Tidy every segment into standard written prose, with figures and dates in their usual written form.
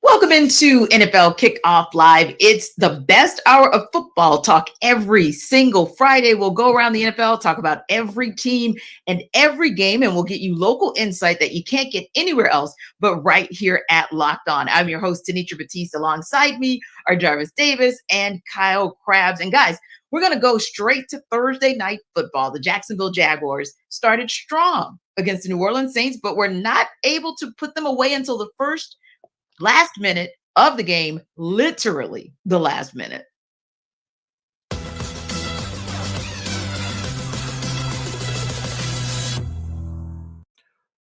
Welcome into NFL Kickoff Live. It's the best hour of football talk every single Friday. We'll go around the NFL, talk about every team and every game, and we'll get you local insight that you can't get anywhere else but right here at Locked On. I'm your host, Tanitra Batiste. Alongside me are Jarvis Davis and Kyle Krabs. And guys, we're going to go straight to Thursday night football. The Jacksonville Jaguars started strong against the New Orleans Saints, but were not able to put them away until the last minute of the game, literally the last minute.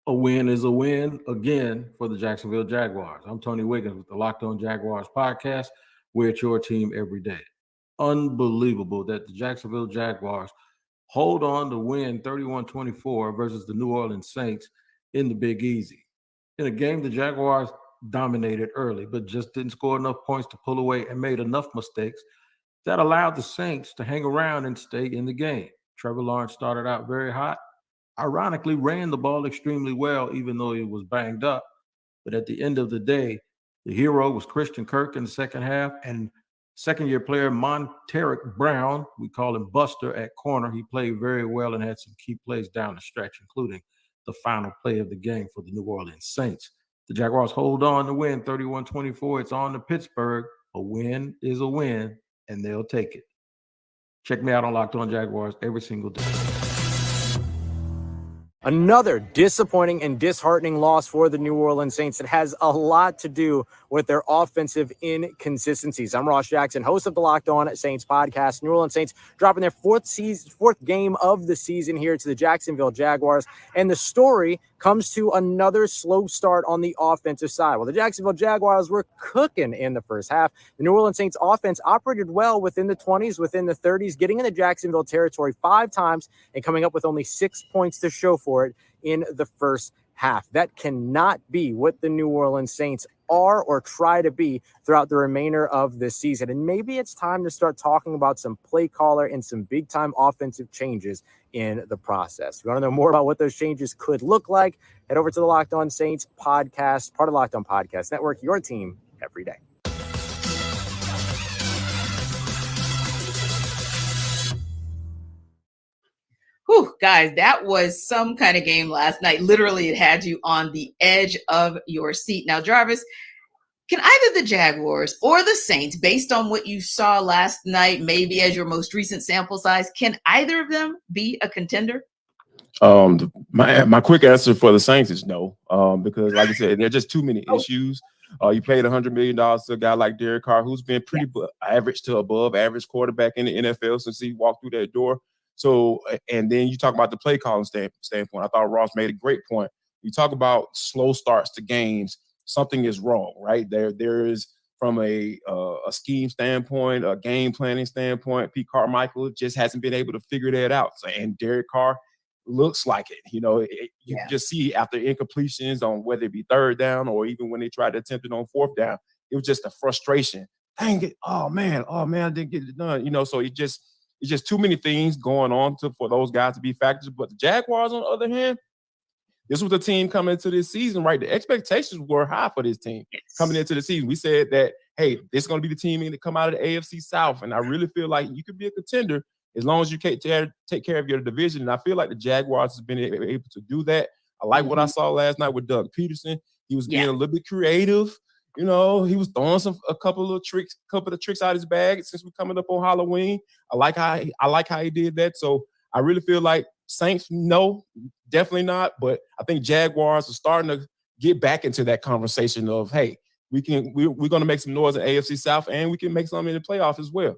A win is a win again for the Jacksonville Jaguars. I'm Tony Wiggins with the Locked On Jaguars podcast. We're at your team every day. Unbelievable that the Jacksonville Jaguars hold on to win 31-24 versus the New Orleans Saints in the Big Easy. In a game, the Jaguars dominated early, but just didn't score enough points to pull away and made enough mistakes that allowed the Saints to hang around and stay in the game. Trevor Lawrence started out very hot, ironically ran the ball extremely well, even though he was banged up. But at the end of the day, the hero was Christian Kirk in the second half, and second-year player Monteric Brown, we call him Buster at corner. He played very well and had some key plays down the stretch, including the final play of the game for the New Orleans Saints. The Jaguars hold on to win 31-24. It's on to Pittsburgh. A win is a win, and they'll take it. Check me out on Locked On Jaguars every single day. Another disappointing and disheartening loss for the New Orleans Saints that has a lot to do with their offensive inconsistencies. I'm Ross Jackson, host of the Locked On Saints podcast. New Orleans Saints dropping their fourth game of the season here to the Jacksonville Jaguars. And the story comes to another slow start on the offensive side. Well, the Jacksonville Jaguars were cooking in the first half. The New Orleans Saints offense operated well within the 20s, within the 30s, getting in the Jacksonville territory 5 times and coming up with only 6 points to show for it in the first half. That cannot be what the New Orleans Saints are or try to be throughout the remainder of this season. And maybe it's time to start talking about some play caller and some big time offensive changes in the process. If you want to know more about what those changes could look like, head over to the Locked On Saints podcast, part of Locked On Podcast Network, your team every day. Whew, guys, that was some kind of game last night. Literally, it had you on the edge of your seat. Now, Jarvis, can either the Jaguars or the Saints, based on what you saw last night, maybe as your most recent sample size, can either of them be a contender? My quick answer for the Saints is no, because like I said, there are just too many issues. You paid $100 million to a guy like Derek Carr, who's been pretty average to above average quarterback in the NFL since he walked through that door. So, and then you talk about the play calling standpoint. I thought Ross made a great point. You talk about slow starts to games. Something is wrong, right? There is, from a scheme standpoint, a game planning standpoint, Pete Carmichael just hasn't been able to figure that out. So, and Derek Carr looks like it. You know, you just see after incompletions on whether it be third down or even when they tried to attempt it on fourth down, it was just a frustration. Dang it! Oh man, I didn't get it done. You know, so it's just too many things going on for those guys to be factors. But the Jaguars, on the other hand, this was the team coming into this season, right? The expectations were high for this team coming into the season. We said that, hey, this is going to be the team to come out of the AFC South. And I really feel like you could be a contender as long as you take care of your division. And I feel like the Jaguars have been able to do that. I like what I saw last night with Doug Peterson. He was being a little bit creative. You know, he was throwing a couple of tricks out of his bag since we're coming up on Halloween. I like how he did that. So I really feel like Saints, no, definitely not. But I think Jaguars are starting to get back into that conversation of, hey, we're going to make some noise in AFC South and we can make some in the playoffs as well.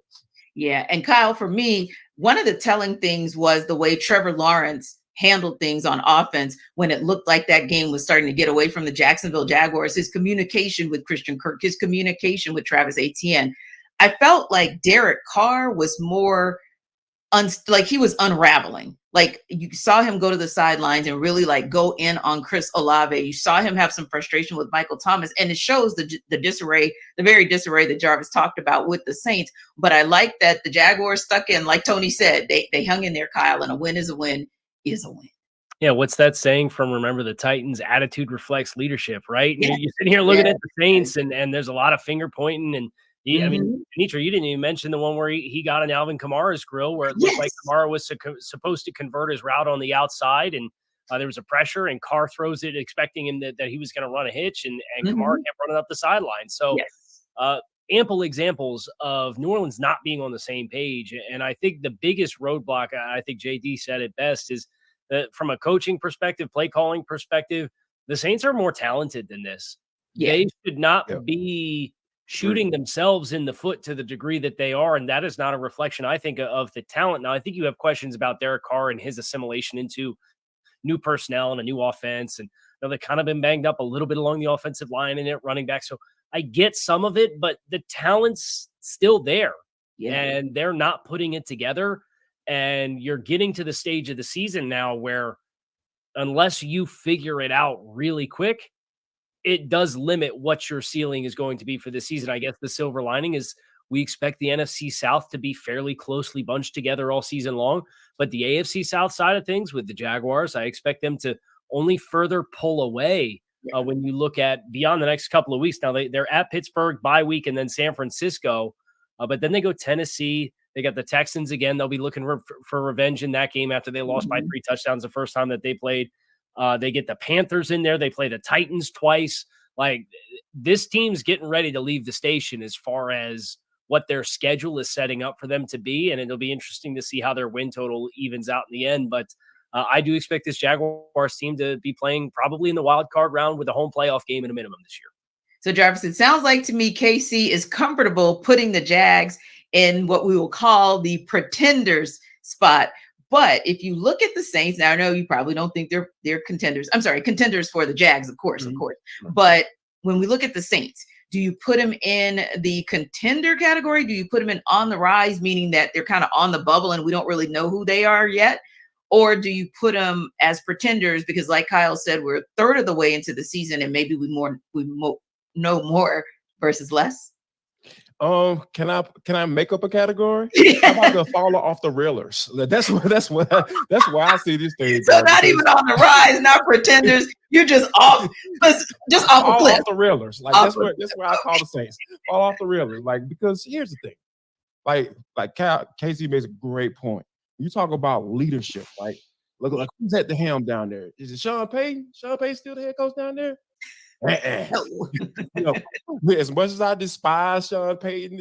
Yeah. And Kyle, for me, one of the telling things was the way Trevor Lawrence handled things on offense when it looked like that game was starting to get away from the Jacksonville Jaguars. His communication with Christian Kirk, his communication with Travis Etienne. I felt like Derek Carr was more like he was unraveling. Like you saw him go to the sidelines and really like go in on Chris Olave. You saw him have some frustration with Michael Thomas, and it shows the disarray, the very disarray that Jarvis talked about with the Saints. But I like that the Jaguars stuck in, like Tony said, they hung in there, Kyle, and a win is a win is a win. Yeah, what's that saying from Remember the Titans? Attitude reflects leadership, right? Yeah. You're sitting here looking at the Saints, and there's a lot of finger pointing. And I mean, Nitra, you didn't even mention the one where he got an Alvin Kamara's grill, where it looked like Kamara was supposed to convert his route on the outside, and there was a pressure, and Carr throws it expecting him that he was going to run a hitch, and Kamara kept running up the sideline. So ample examples of New Orleans not being on the same page. And I think the biggest roadblock, I think JD said it best, is that from a coaching perspective, play calling perspective, the Saints are more talented than this. They should not be shooting themselves in the foot to the degree that they are. And that is not a reflection, I think, of the talent. Now, I think you have questions about Derek Carr and his assimilation into new personnel and a new offense. And they've kind of been banged up a little bit along the offensive line and at running back. So I get some of it, but the talent's still there and they're not putting it together. And you're getting to the stage of the season now where unless you figure it out really quick, it does limit what your ceiling is going to be for this season. I guess the silver lining is we expect the NFC South to be fairly closely bunched together all season long. But the AFC South side of things with the Jaguars, I expect them to only further pull away when you look at beyond the next couple of weeks. Now, they're at Pittsburgh, bye week, and then San Francisco. But then they go Tennessee. They got the Texans again. They'll be looking for revenge in that game after they lost by 3 touchdowns the first time that they played. They get the Panthers in there. They play the Titans twice. Like, this team's getting ready to leave the station as far as what their schedule is setting up for them to be. And it'll be interesting to see how their win total evens out in the end. But I do expect this Jaguars team to be playing probably in the wild card round with a home playoff game at a minimum this year. So, Jarvis, it sounds like to me KC is comfortable putting the Jags in what we will call the pretenders spot. But if you look at the Saints, now I know you probably don't think they're contenders. I'm sorry, contenders for the Jags, of course. But when we look at the Saints, do you put them in the contender category? Do you put them in on the rise, meaning that they're kind of on the bubble and we don't really know who they are yet? Or do you put them as pretenders because, like Kyle said, we're a third of the way into the season and maybe we know more versus less? Can I make up a category? How about the faller off the railers? That's why I see this thing. So not even on the rise, not pretenders. You're just off a cliff. Off the railers. Like that's where I call the Saints. Fall off the railers. Like, because here's the thing. Like Casey makes a great point. You talk about leadership. Like, look who's at the helm down there. Is it Sean Payton? Sean Payton still the head coach down there? As much as I despise Sean Payton,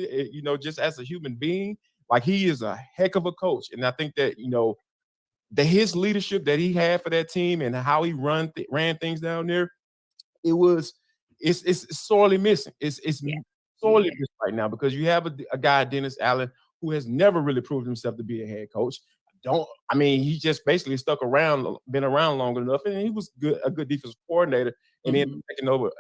just as a human being, like, he is a heck of a coach. And I think that, his leadership that he had for that team and how he ran things down there, it's sorely missing. It's sorely missing right now because you have a guy, Dennis Allen, who has never really proved himself to be a head coach. He just basically been around long enough, and he was a good defensive coordinator, and then taking over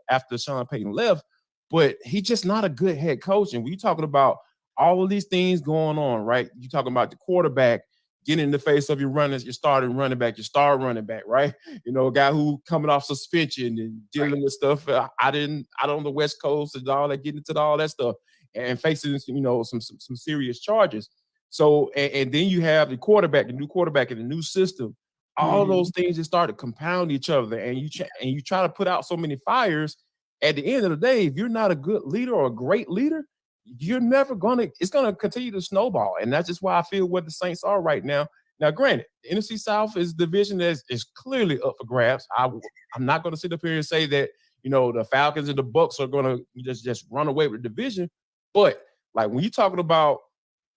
after Sean Payton left. But he's just not a good head coach. And we're talking about all of these things going on, right? You're talking about the quarterback getting in the face of your runners, your starting running back, your star running back, right? A guy who coming off suspension and dealing with stuff out on the West Coast and all that, getting into all that stuff and facing some serious charges. So, and then you have the new quarterback in the new system. All of those things just start to compound each other, and you try to put out so many fires. At the end of the day, if you're not a good leader or a great leader, you're never it's gonna continue to snowball, and that's just why I feel where the Saints are right now. Now, granted, the NFC South is a division that is clearly up for grabs. I'm not going to sit up here and say that the Falcons and the Bucs are going to just run away with the division, but like when you're talking about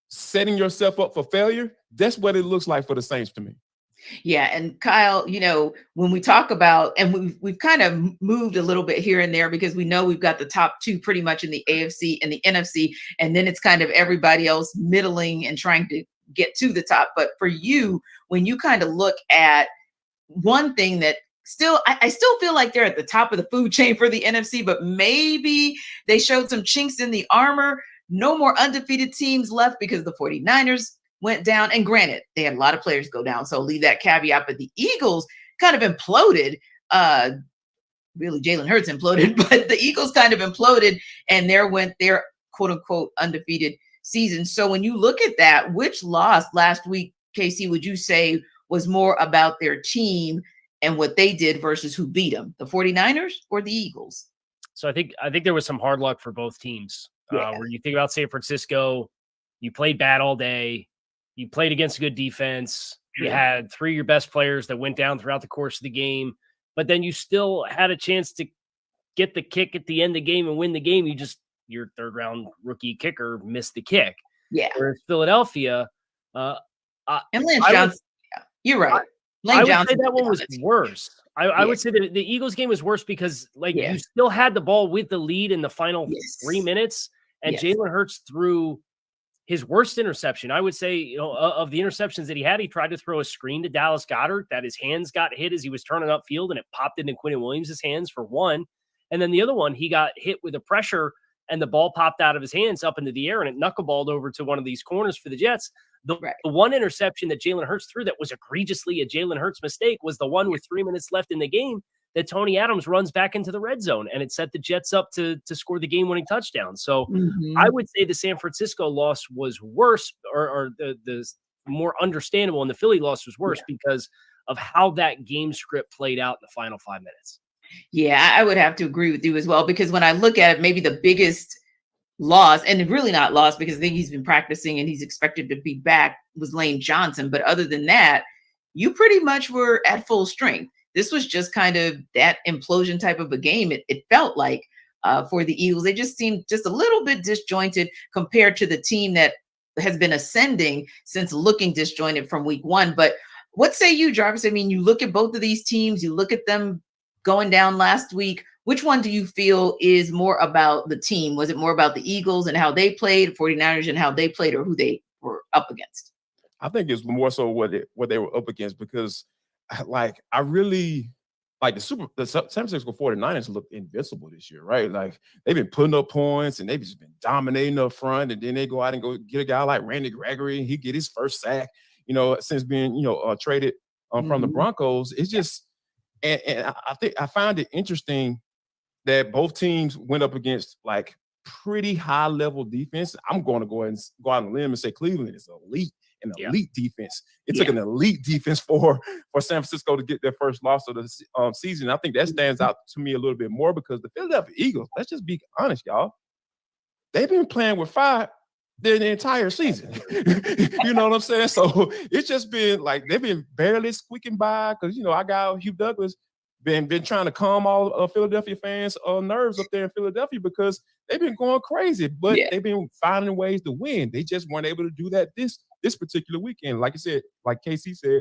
setting yourself up for failure, that's what it looks like for the Saints to me. Yeah. And Kyle, when we talk about, and we've kind of moved a little bit here and there because we know we've got the top two pretty much in the AFC and the NFC, and then it's kind of everybody else middling and trying to get to the top. But for you, when you kind of look at one thing that I still feel like they're at the top of the food chain for the NFC, but maybe they showed some chinks in the armor. No more undefeated teams left because the 49ers went down. And granted, they had a lot of players go down, so leave that caveat. But the Eagles kind of imploded. Really, Jalen Hurts imploded, but the Eagles kind of imploded, and there went their quote unquote undefeated season. So when you look at that, which loss last week, KC, would you say was more about their team and what they did versus who beat them, the 49ers or the Eagles? So I think there was some hard luck for both teams. Where you think about San Francisco, you played bad all day. You played against a good defense. You had 3 of your best players that went down throughout the course of the game, but then you still had a chance to get the kick at the end of the game and win the game. Your third round rookie kicker missed the kick. Yeah. Whereas Philadelphia, and Lance Johnson, you're right. I would say that one was worse. I would say that the Eagles game was worse because you still had the ball with the lead in the final 3 minutes, and Jalen Hurts threw his worst interception. I would say, of the interceptions that he had, he tried to throw a screen to Dallas Goedert that his hands got hit as he was turning upfield, and it popped into Quinnen Williams' hands for one. And then the other one, he got hit with a pressure and the ball popped out of his hands up into the air and it knuckleballed over to one of these corners for the Jets. The one interception that Jalen Hurts threw that was egregiously a Jalen Hurts mistake was the one with 3 minutes left in the game that Tony Adams runs back into the red zone, and it set the Jets up to score the game-winning touchdown. So I would say the San Francisco loss was worse, or the more understandable, and the Philly loss was worse because of how that game script played out in the final 5 minutes. Yeah, I would have to agree with you as well, because when I look at it, maybe the biggest loss, and really not lost because I think he's been practicing and he's expected to be back, was Lane Johnson. But other than that, you pretty much were at full strength. This was just kind of that implosion type of a game. It felt like for the Eagles. They just seemed just a little bit disjointed compared to the team that has been ascending since looking disjointed from week one. But what say you, Jarvis? I mean, you look at both of these teams, you look at them going down last week. Which one do you feel is more about the team? Was it more about the Eagles and how they played, 49ers and how they played, or who they were up against? I think it's more so what they were up against, because I really like the San Francisco 49ers look invincible this year, right? Like, they've been putting up points and they've just been dominating up front, and then they go out and go get a guy like Randy Gregory, and he get his first sack, since being, traded from the Broncos. It's just, and I think I found it interesting that both teams went up against like pretty high level defense. I'm going to go out on a limb and say Cleveland is elite defense. It took an elite defense for San Francisco to get their first loss of the season. I think that stands out to me a little bit more, because the Philadelphia Eagles, let's just be honest, y'all, they've been playing with fire the entire season. You know what I'm saying? So it's just been like they've been barely squeaking by, because our guy Hugh Douglas been trying to calm all Philadelphia fans' nerves up there in Philadelphia, because they've been going crazy, but they've been finding ways to win. They just weren't able to do that this particular weekend. Like you said, like KC said,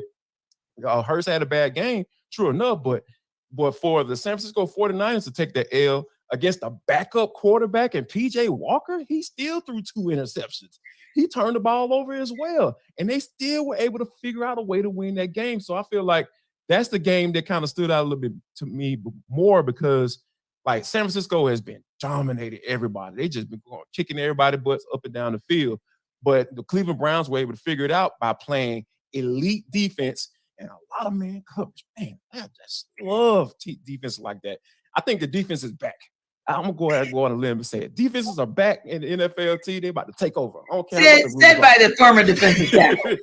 Hurts had a bad game, true enough, but for the San Francisco 49ers to take that L against a backup quarterback and PJ Walker, he still threw 2 interceptions. He turned the ball over as well, and they still were able to figure out a way to win that game. So I feel like that's the game that kind of stood out a little bit to me more, because like San Francisco has been dominating everybody. They just been kicking everybody's butts up and down the field. But the Cleveland Browns were able to figure it out by playing elite defense and a lot of man coverage. Man, I just love defense like that. I think the defense is back. I'm going to go ahead and go on a limb and say it. Defenses are back in the NFL. They're about to take over. I don't care. Said by the former defensive tackle.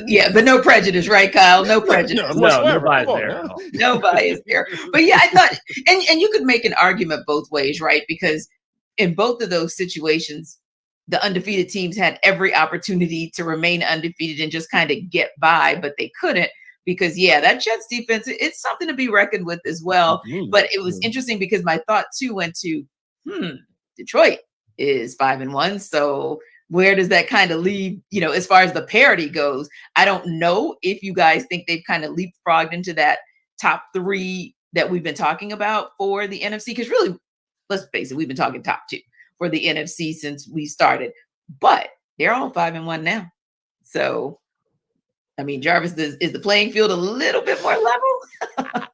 Yeah, but no prejudice, right, Kyle? No prejudice. No bias there. No bias there. But yeah, I thought, and you could make an argument both ways, right? Because in both of those situations, the undefeated teams had every opportunity to remain undefeated and just kind of get by, but they couldn't. Because, that Jets defense, it's something to be reckoned with as well. But it was interesting because my thought, too, went to, Detroit is 5-1. So where does that kind of leave, as far as the parity goes? I don't know if you guys think they've kind of leapfrogged into that top 3 that we've been talking about for the NFC. Because really, let's face it, we've been talking top 2 for the NFC since we started. But they're all 5-1 now. So I mean, Jarvis, is the playing field a little bit more level?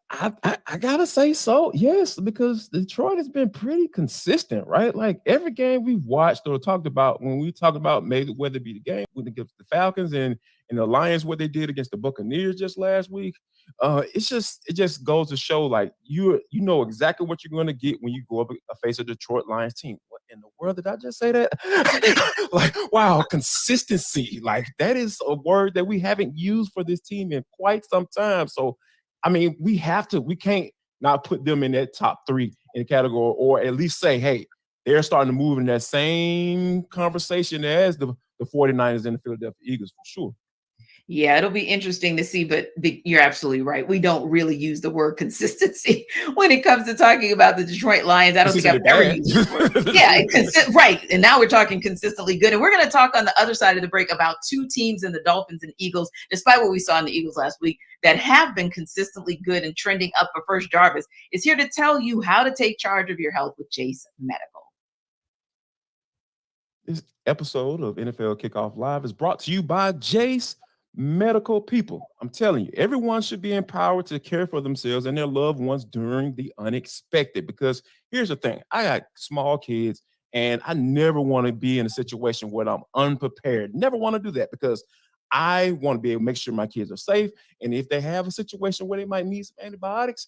I gotta say so, yes, because Detroit has been pretty consistent, right? Like every game we've watched or talked about, when we talk about maybe whether it be the game with against the Falcons and the Lions, what they did against the Buccaneers just last week, it just goes to show like you know exactly what you're going to get when you go up face a Detroit Lions team. What in the world did I just say that? Like, wow, consistency, like that is a word that we haven't used for this team in quite some time. So I mean, we can't not put them in that top 3 in the category, or at least say, hey, they're starting to move in that same conversation as the 49ers and the Philadelphia Eagles for sure. Yeah, it'll be interesting to see, but you're absolutely right. We don't really use the word consistency when it comes to talking about the Detroit Lions. I don't think I've ever used the word. Yeah, right. And now we're talking consistently good. And we're going to talk on the other side of the break about 2 teams in the Dolphins and Eagles, despite what we saw in the Eagles last week, that have been consistently good and trending up. For first, Jarvis is here to tell you how to take charge of your health with Jace Medical. This episode of NFL Kickoff Live is brought to you by Jace Medical. People, I'm telling you, everyone should be empowered to care for themselves and their loved ones during the unexpected. Because here's the thing, I got small kids and I never want to be in a situation where I'm unprepared. Never want to do that, because I want to be able to make sure my kids are safe. And if they have a situation where they might need some antibiotics,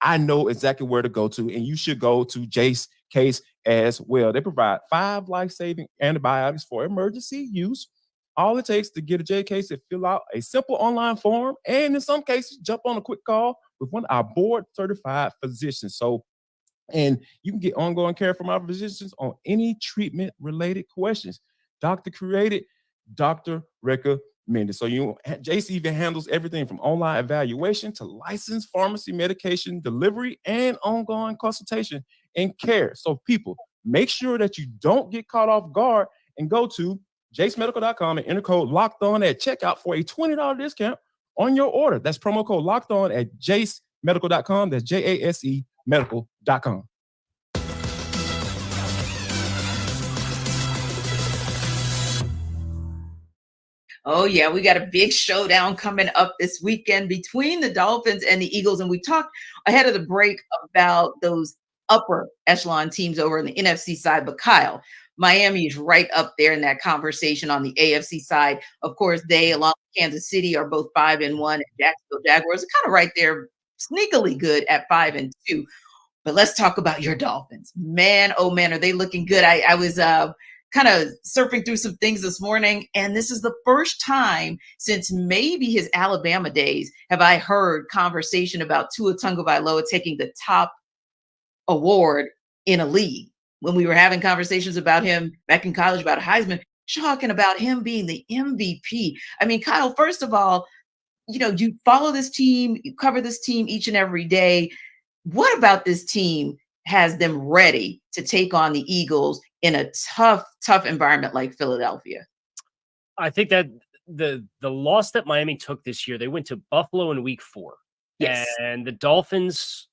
I know exactly where to go to. And you should go to Jace Case as well. They provide 5 life-saving antibiotics for emergency use. All it takes to get a J case is fill out a simple online form, and in some cases, jump on a quick call with one of our board-certified physicians. And you can get ongoing care from our physicians on any treatment-related questions. Doctor created, doctor recommended. So Jace even handles everything from online evaluation to licensed pharmacy medication delivery and ongoing consultation and care. So people, make sure that you don't get caught off guard and go to jacemedical.com and enter code locked on at checkout for a $20 discount on your order. That's promo code locked on at jacemedical.com. That's JASE medical.com. Oh, yeah, we got a big showdown coming up this weekend between the Dolphins and the Eagles. And we talked ahead of the break about those upper echelon teams over on the NFC side. But Kyle, Miami is right up there in that conversation on the AFC side. Of course, they, along with Kansas City, are both 5-1. And Jacksonville Jaguars are kind of right there, sneakily good at 5-2. But let's talk about your Dolphins. Man, oh man, are they looking good? I was kind of surfing through some things this morning, and this is the first time since maybe his Alabama days have I heard conversation about Tua Tagovailoa taking the top award in a league. When we were having conversations about him back in college about Heisman, talking about him being the MVP. I mean, Kyle, first of all, you follow this team, you cover this team each and every day. What about this team has them ready to take on the Eagles in a tough environment like Philadelphia? I think that the loss that Miami took this year, they went to Buffalo in week 4. Yes. And the Dolphins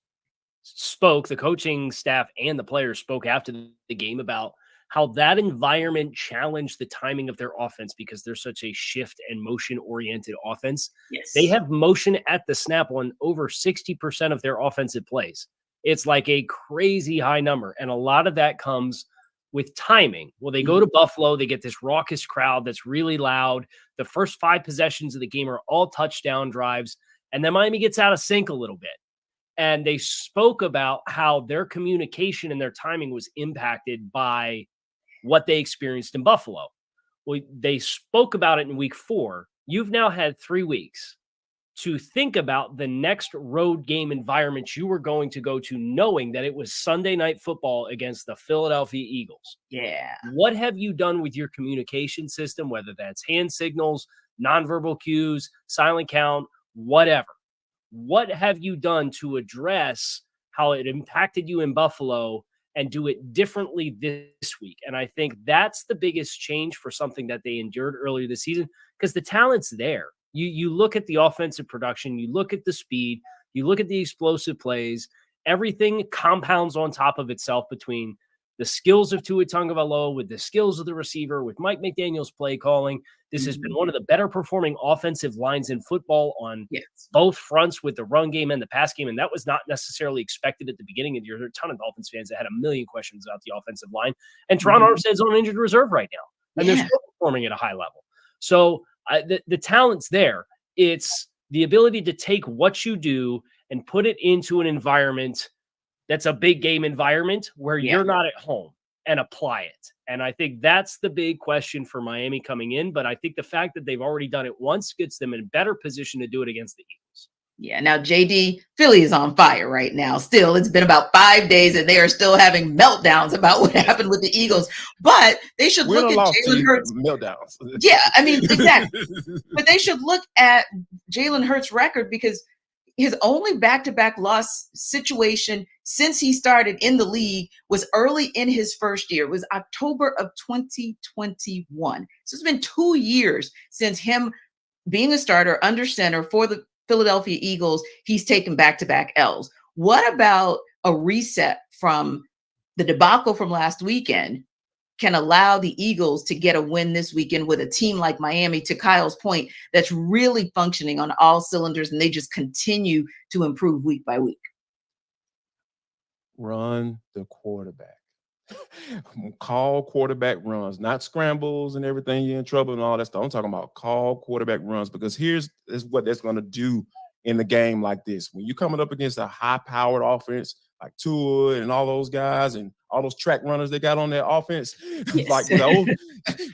spoke, the coaching staff and the players spoke after the game about how that environment challenged the timing of their offense because they're such a shift and motion-oriented offense. Yes. They have motion at the snap on over 60% of their offensive plays. It's like a crazy high number. And a lot of that comes with timing. Well, they go to Buffalo, they get this raucous crowd that's really loud. The first 5 possessions of the game are all touchdown drives. And then Miami gets out of sync a little bit. And they spoke about how their communication and their timing was impacted by what they experienced in Buffalo. Well, they spoke about it in week 4. You've now had 3 weeks to think about the next road game environment you were going to go to, knowing that it was Sunday Night Football against the Philadelphia Eagles. Yeah. What have you done with your communication system, whether that's hand signals, nonverbal cues, silent count, whatever? What have you done to address how it impacted you in Buffalo and do it differently this week? And I think that's the biggest change for something that they endured earlier this season, because the talent's there. You look at the offensive production, you look at the speed, you look at the explosive plays, everything compounds on top of itself between the skills of Tua Tagovailoa, with the skills of the receiver, with Mike McDaniel's play calling. This has been one of the better performing offensive lines in football on both fronts, with the run game and the pass game. And that was not necessarily expected at the beginning of the year. There are a ton of Dolphins fans that had a million questions about the offensive line. And Teron Armstead's on injured reserve right now. And they're still performing at a high level. So the talent's there. It's the ability to take what you do and put it into an environment that's a big game environment where you're not at home, and apply it. And I think that's the big question for Miami coming in. But I think the fact that they've already done it once gets them in a better position to do it against the Eagles. Yeah. Now, JD, Philly is on fire right now. Still, it's been about 5 days and they are still having meltdowns about what happened with the Eagles. But they should look at Jalen Hurts. Meltdowns. Yeah, I mean, exactly. But they should look at Jalen Hurts' record, because his only back-to-back loss situation since he started in the league was early in his first year. It was October of 2021. So it's been 2 years since him being a starter under center for the Philadelphia Eagles. He's taken back-to-back L's. What about a reset from the debacle from last weekend can allow the Eagles to get a win this weekend with a team like Miami, to Kyle's point, that's really functioning on all cylinders, and they just continue to improve week by week? Run the quarterback. Call quarterback runs, not scrambles and everything. You're in trouble and all that stuff. I'm talking about call quarterback runs, because here's what that's going to do in the game like this. When you're coming up against a high-powered offense like Tua and all those guys and all those track runners they got on their offense, like those,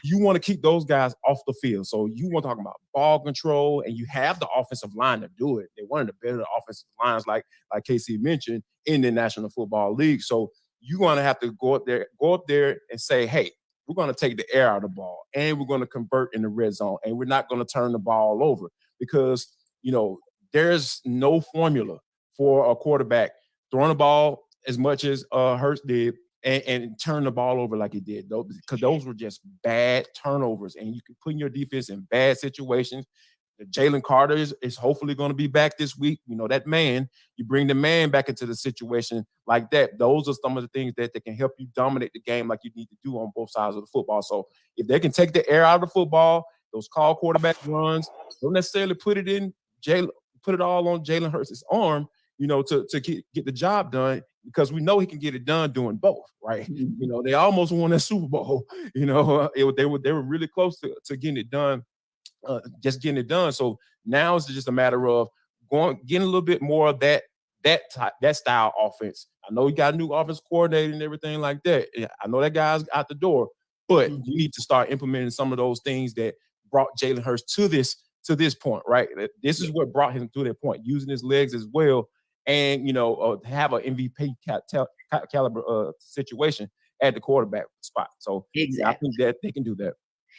you want to keep those guys off the field. So you want to talk about ball control, and you have the offensive line to do it. They're one of the better offensive lines, like KC mentioned, in the National Football League. So you're going to have to go up there and say, hey, we're going to take the air out of the ball, and we're going to convert in the red zone, and we're not going to turn the ball over, because, there's no formula for a quarterback throwing the ball as much as Hurts did and turn the ball over like he did, though, because those were just bad turnovers, and you can put your defense in bad situations. Jalen Carter is hopefully going to be back this week. That man, you bring the man back into the situation like that. Those are some of the things that can help you dominate the game like you need to do on both sides of the football. So if they can take the air out of the football, those call quarterback runs, don't necessarily put it all on Jalen Hurts' arm, to get the job done, because we know he can get it done doing both, right? They almost won that Super Bowl. They were really close to getting it done. Just getting it done. So now it's just a matter of getting a little bit more of that style offense. I know you got a new offense coordinator and everything like that. I know that guy's out the door, but you need to start implementing some of those things that brought Jalen Hurts to this point, right? This is what brought him to that point, using his legs as well, and have an MVP caliber situation at the quarterback spot. So I think that they can do that.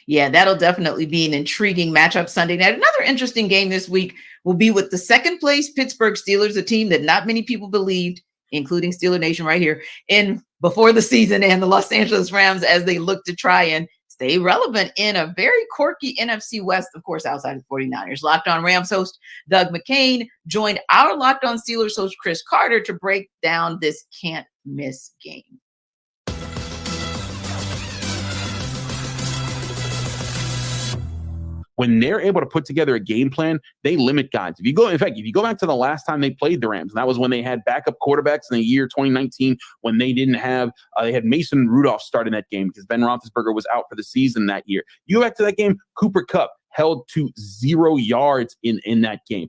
Yeah, that'll definitely be an intriguing matchup Sunday night. Another interesting game this week will be with the second place Pittsburgh Steelers, a team that not many people believed, including Steeler Nation right here, in before the season, and the Los Angeles Rams, as they look to try and stay relevant in a very quirky NFC West, of course, outside of 49ers. Locked On Rams host Doug McCain joined our Locked On Steelers host Chris Carter to break down this can't-miss game. When they're able to put together a game plan, they limit guys. If you go back to the last time they played the Rams, and that was when they had backup quarterbacks in the year 2019, when they didn't have, they had Mason Rudolph start in that game because Ben Roethlisberger was out for the season that year. You go back to that game, Cooper Kupp held to 0 yards in that game.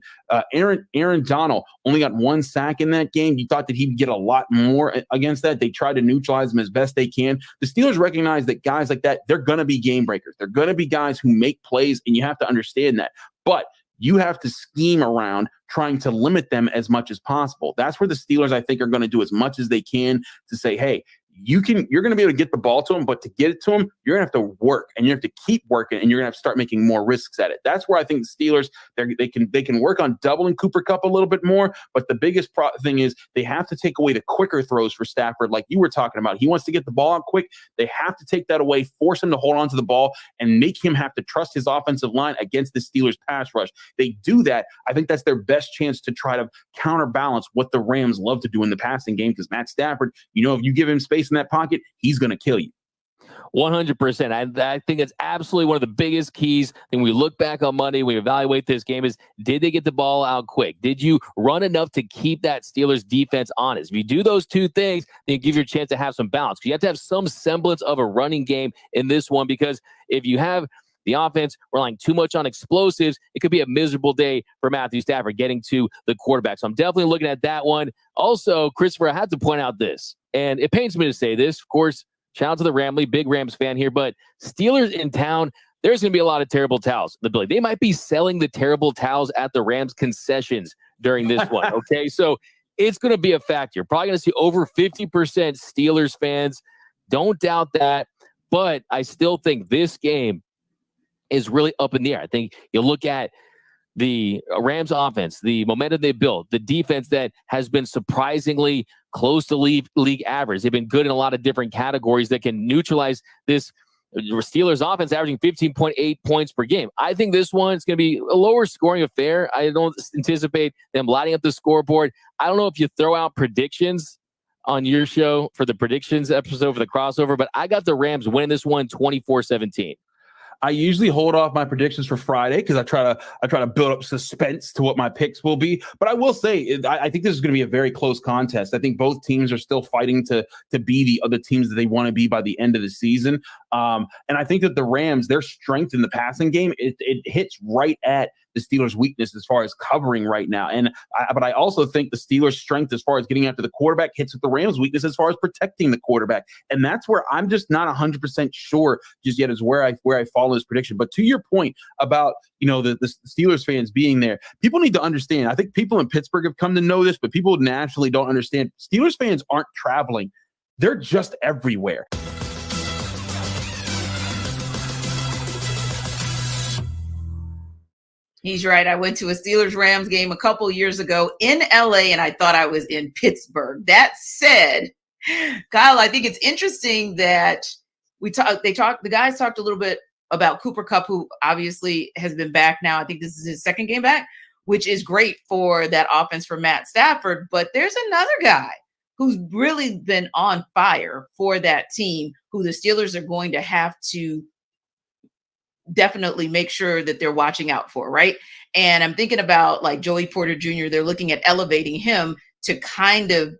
Aaron Donald only got 1 sack in that game. You thought that he'd get a lot more against that. They tried to neutralize him as best they can. The Steelers recognize that guys like that, they're going to be game breakers. They're going to be guys who make plays, and you have to understand that. But you have to scheme around trying to limit them as much as possible. That's where the Steelers, I think, are going to do as much as they can to say, hey, you're going to be able to get the ball to him, but to get it to him, you're going to have to work, and you have to keep working, and you're going to have to start making more risks at it. That's where I think the Steelers, they can work on doubling Cooper Kupp a little bit more, but the biggest thing is they have to take away the quicker throws for Stafford, like you were talking about. He wants to get the ball out quick. They have to take that away, force him to hold on to the ball, and make him have to trust his offensive line against the Steelers' pass rush. They do that. I think that's their best chance to try to counterbalance what the Rams love to do in the passing game, because Matt Stafford, if you give him space space in that pocket, he's going to kill you. 100%. I think it's absolutely one of the biggest keys. And we look back on Monday, we evaluate this game is, did they get the ball out quick? Did you run enough to keep that Steelers defense honest? If you do those two things, then you give you a chance to have some balance. You have to have some semblance of a running game in this one, because if you have the offense relying too much on explosives, it could be a miserable day for Matthew Stafford getting to the quarterback. So I'm definitely looking at that one. Also, Christopher, I have to point out this, and it pains me to say this, of course. Shout out to the Ramley, big Rams fan here, but Steelers in town, there's going to be a lot of terrible towels. They might be selling the terrible towels at the Rams concessions during this one, okay? So it's going to be a factor. Probably going to see over 50% Steelers fans. Don't doubt that, but I still think this game is really up in the air. I think you look at the Rams offense, the momentum they built, the defense that has been surprisingly close to league average. They've been good in a lot of different categories that can neutralize this Steelers offense, averaging 15.8 points per game. I think this one is going to be a lower scoring affair. I don't anticipate them lighting up the scoreboard. I don't know if you throw out predictions on your show for the predictions episode for the crossover, but I got the Rams winning this one 24-17. I usually hold off my predictions for Friday because I try to build up suspense to what my picks will be. But I will say, I think this is going to be a very close contest. I think both teams are still fighting to be the other teams that they want to be by the end of the season. And I think that the Rams, their strength in the passing game, it hits right at the Steelers' weakness as far as covering right now. But I also think the Steelers' strength as far as getting after the quarterback hits with the Rams' weakness as far as protecting the quarterback. And that's where I'm just not 100% sure just yet is where I fall in this prediction. But to your point about, the Steelers fans being there, people need to understand. I think people in Pittsburgh have come to know this, but people naturally don't understand. Steelers fans aren't traveling. They're just everywhere. He's right. I went to a Steelers-Rams game a couple years ago in LA, and I thought I was in Pittsburgh. That said, Kyle, I think it's interesting that the guys talked a little bit about Cooper Kupp, who obviously has been back now. I think this is his second game back, which is great for that offense for Matt Stafford. But there's another guy who's really been on fire for that team, who the Steelers are going to have to definitely make sure that they're watching out for, right? And I'm thinking about like Joey Porter Jr. They're looking at elevating him to kind of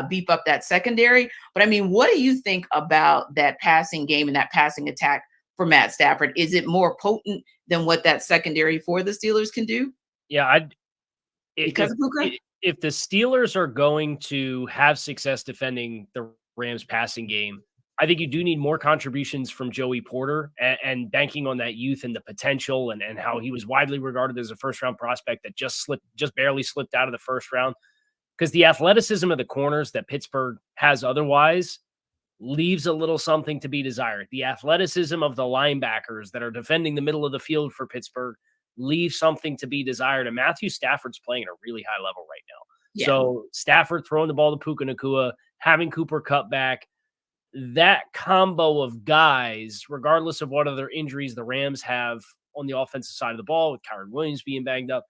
beef up that secondary. But I mean, what do you think about that passing game and that passing attack for Matt Stafford? Is it more potent than what that secondary for the Steelers can do? Yeah, If the Steelers are going to have success defending the Rams passing game, I think you do need more contributions from Joey Porter and banking on that youth and the potential and how he was widely regarded as a first-round prospect that just barely slipped out of the first round. Because the athleticism of the corners that Pittsburgh has otherwise leaves a little something to be desired. The athleticism of the linebackers that are defending the middle of the field for Pittsburgh leaves something to be desired. And Matthew Stafford's playing at a really high level right now. Yeah. So Stafford throwing the ball to Puka Nacua, having Cooper Kupp back, that combo of guys, regardless of what other injuries the Rams have on the offensive side of the ball, with Kyron Williams being banged up,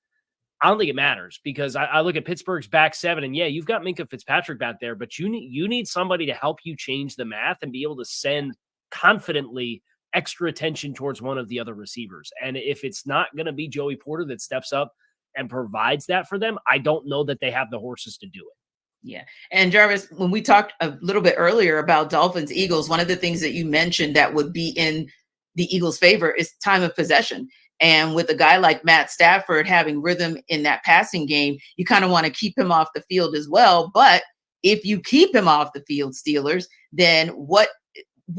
I don't think it matters because I look at Pittsburgh's back seven, and yeah, you've got Minkah Fitzpatrick back there, but you need somebody to help you change the math and be able to send confidently extra attention towards one of the other receivers. And if it's not going to be Joey Porter that steps up and provides that for them, I don't know that they have the horses to do it. Yeah. And Jarvis, when we talked a little bit earlier about Dolphins, Eagles, one of the things that you mentioned that would be in the Eagles' favor is time of possession. And with a guy like Matt Stafford having rhythm in that passing game, you kind of want to keep him off the field as well. But if you keep him off the field, Steelers, then what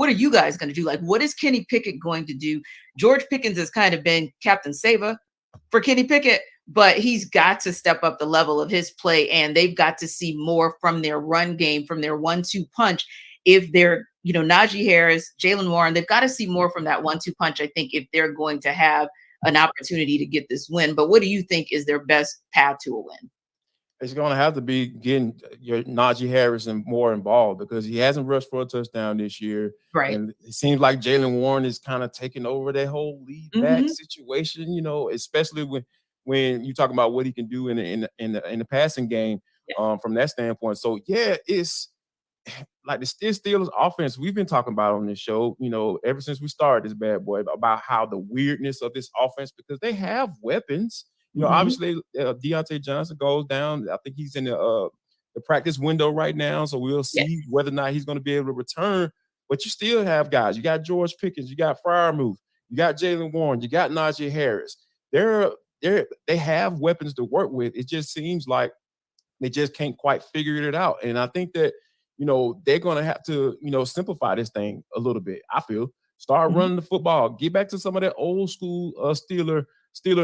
are you guys going to do? Like, what is Kenny Pickett going to do? George Pickens has kind of been Captain Sava for Kenny Pickett, but he's got to step up the level of his play, and they've got to see more from their run game, from their 1-2 punch. If they're, Najee Harris, Jalen Warren, they've got to see more from that 1-2 punch, I think, if they're going to have an opportunity to get this win. But what do you think is their best path to a win? It's going to have to be getting your Najee Harris and more involved because he hasn't rushed for a touchdown this year. Right. And it seems like Jalen Warren is kind of taking over that whole lead back situation, especially when you talk about what he can do in the passing game from that standpoint. So, yeah, like the Steelers offense, we've been talking about on this show, ever since we started this bad boy, about how the weirdness of this offense, because they have weapons. Obviously, Deontay Johnson goes down. I think he's in the practice window right now, so we'll see whether or not he's going to be able to return. But you still have guys. You got George Pickens, you got Freiermuth, you got Jalen Warren, you got Najee Harris. They have weapons to work with. It just seems like they just can't quite figure it out. And I think that, they're going to have to, simplify this thing a little bit. I feel start running the football, get back to some of that old school Steeler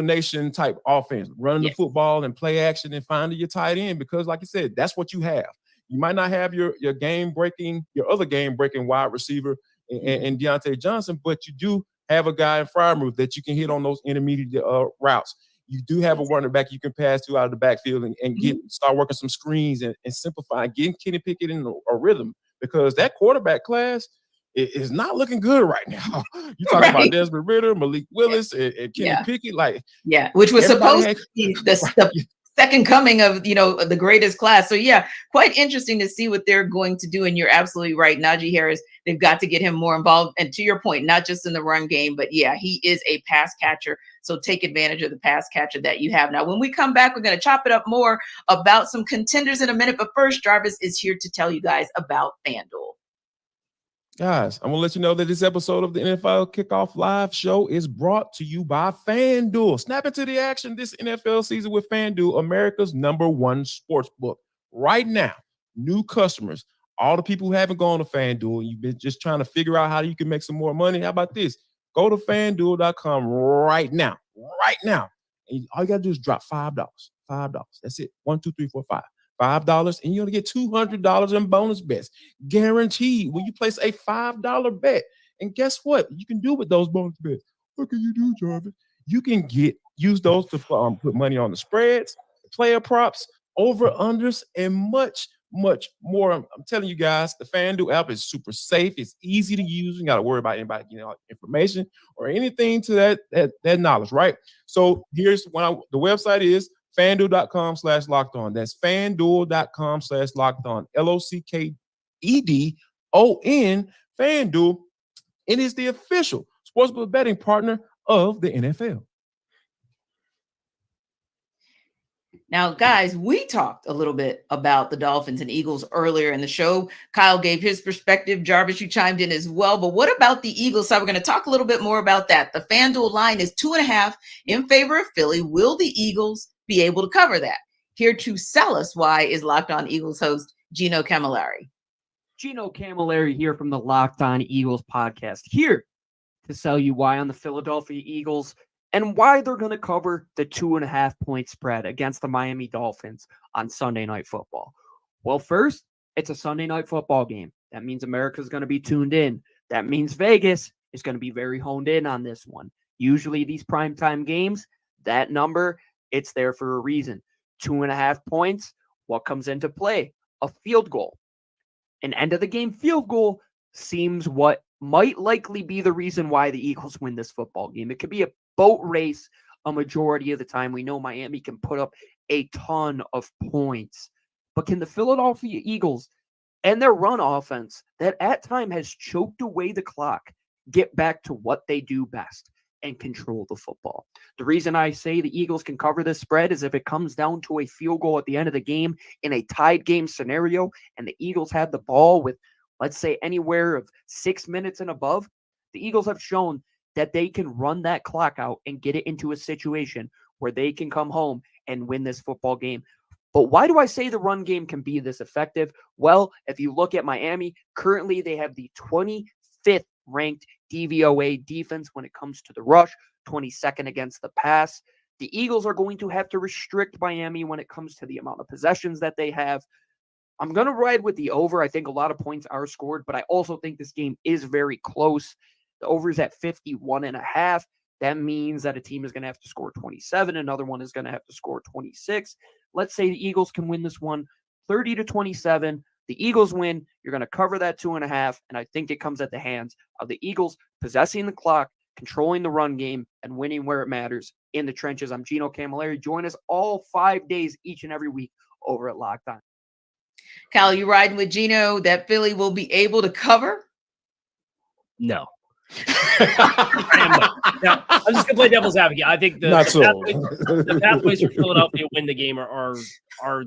Nation type offense, running the football and play action and finding your tight end, because like I said, that's what you have. You might not have your other game breaking wide receiver and Deontay Johnson, but you do have a guy in Freiermuth that you can hit on those intermediate routes. You do have a running back you can pass to out of the backfield and start working some screens and simplify, getting Kenny Pickett in a rhythm, because that quarterback class is not looking good right now. You're talking about Desmond Ridder, Malik Willis, and Kenny Pickett, which was supposed to be the second coming of the greatest class. So quite interesting to see what they're going to do. And you're absolutely right, Najee Harris. They've got to get him more involved. And to your point, not just in the run game, but he is a pass catcher. So take advantage of the pass catcher that you have. Now, when we come back, we're going to chop it up more about some contenders in a minute. But first, Jarvis is here to tell you guys about FanDuel. Guys, I'm going to let you know that this episode of the NFL Kickoff Live show is brought to you by FanDuel. Snap into the action this NFL season with FanDuel, America's #1 sports book. Right now, new customers, all the people who haven't gone to FanDuel, you've been just trying to figure out how you can make some more money. How about this? Go to FanDuel.com right now. And all you got to do is drop $5. That's it. 1, 2, 3, 4, 5. $5, and you're going to get $200 in bonus bets. Guaranteed when you place a $5 bet. And guess what? You can do with those bonus bets. What can you do, Jarvis? You can use those to put money on the spreads, player props, over-unders, and much, much more. I'm telling you guys, the FanDuel app is super safe. It's easy to use. You got to worry about anybody getting information or anything to that knowledge, right? So here's the website is FanDuel.com/lockedon. That's FanDuel.com/lockedon. LOCKEDON. FanDuel. It is the official sportsbook betting partner of the NFL. Now, guys, we talked a little bit about the Dolphins and Eagles earlier in the show. Kyle gave his perspective. Jarvis, you chimed in as well. But what about the Eagles side? We're going to talk a little bit more about that. The FanDuel line is 2.5 in favor of Philly. Will the Eagles be able to cover that? Here to sell us why is Locked On Eagles host Gino Camilleri. Gino Camilleri here from the Locked On Eagles podcast, here to sell you why on the Philadelphia Eagles and why they're going to cover the 2.5 point spread against the Miami Dolphins on Sunday Night Football. Well, first, it's a Sunday Night Football game. That means America's going to be tuned in. That means Vegas is going to be very honed in on this one. Usually these primetime games, that number, it's there for a reason. 2.5 points. What comes into play? A field goal. An end of the game field goal seems what might likely be the reason why the Eagles win this football game. It could be a boat race a majority of the time. We know Miami can put up a ton of points. But can the Philadelphia Eagles and their run offense that at time has choked away the clock get back to what they do best and control the football? The reason I say the Eagles can cover this spread is if it comes down to a field goal at the end of the game in a tied game scenario and the Eagles have the ball with, let's say, anywhere of 6 minutes and above, the Eagles have shown that they can run that clock out and get it into a situation where they can come home and win this football game. But why do I say the run game can be this effective? Well, if you look at Miami, currently they have the 25th ranked DVOA defense when it comes to the rush, 22nd against the pass. The Eagles are going to have to restrict Miami when it comes to the amount of possessions that they have. I'm going to ride with the over. I think a lot of points are scored, but I also think this game is very close. The over is at 51.5. That means that a team is going to have to score 27. Another one is going to have to score 26. Let's say the Eagles can win this one 30-27. The Eagles win. You're going to cover that 2.5. And I think it comes at the hands of the Eagles possessing the clock, controlling the run game, and winning where it matters in the trenches. I'm Gino Camilleri. Join us all 5 days each and every week over at Locked On. Kyle, you riding with Gino that Philly will be able to cover? No. Now, I'm just gonna play devil's advocate. I think the pathways for Philadelphia to win the game are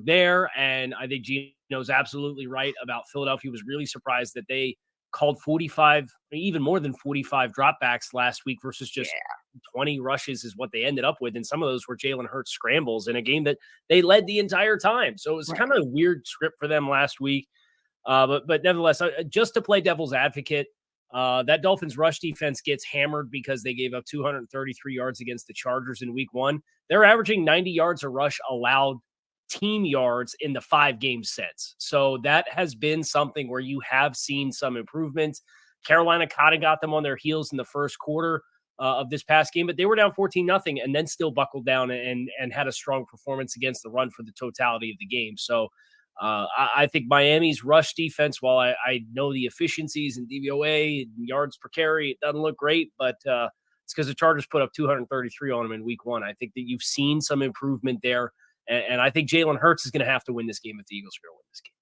there, and I think Gino's absolutely right about Philadelphia. Was really surprised that they called 45, even more than 45 dropbacks last week versus just 20 rushes is what they ended up with, and some of those were Jalen Hurts scrambles in a game that they led the entire time. So it was kind of a weird script for them last week. But nevertheless, just to play devil's advocate. That Dolphins rush defense gets hammered because they gave up 233 yards against the Chargers in week 1. They're averaging 90 yards a rush allowed team yards in the 5 games since. So that has been something where you have seen some improvement. Carolina kind of got them on their heels in the first quarter of this past game, but they were down 14-0 and then still buckled down and had a strong performance against the run for the totality of the game. So I think Miami's rush defense, while I know the efficiencies in DVOA and yards per carry, it doesn't look great, but it's because the Chargers put up 233 on them in week 1. I think that you've seen some improvement there, and I think Jalen Hurts is going to have to win this game if the Eagles are going to win this game.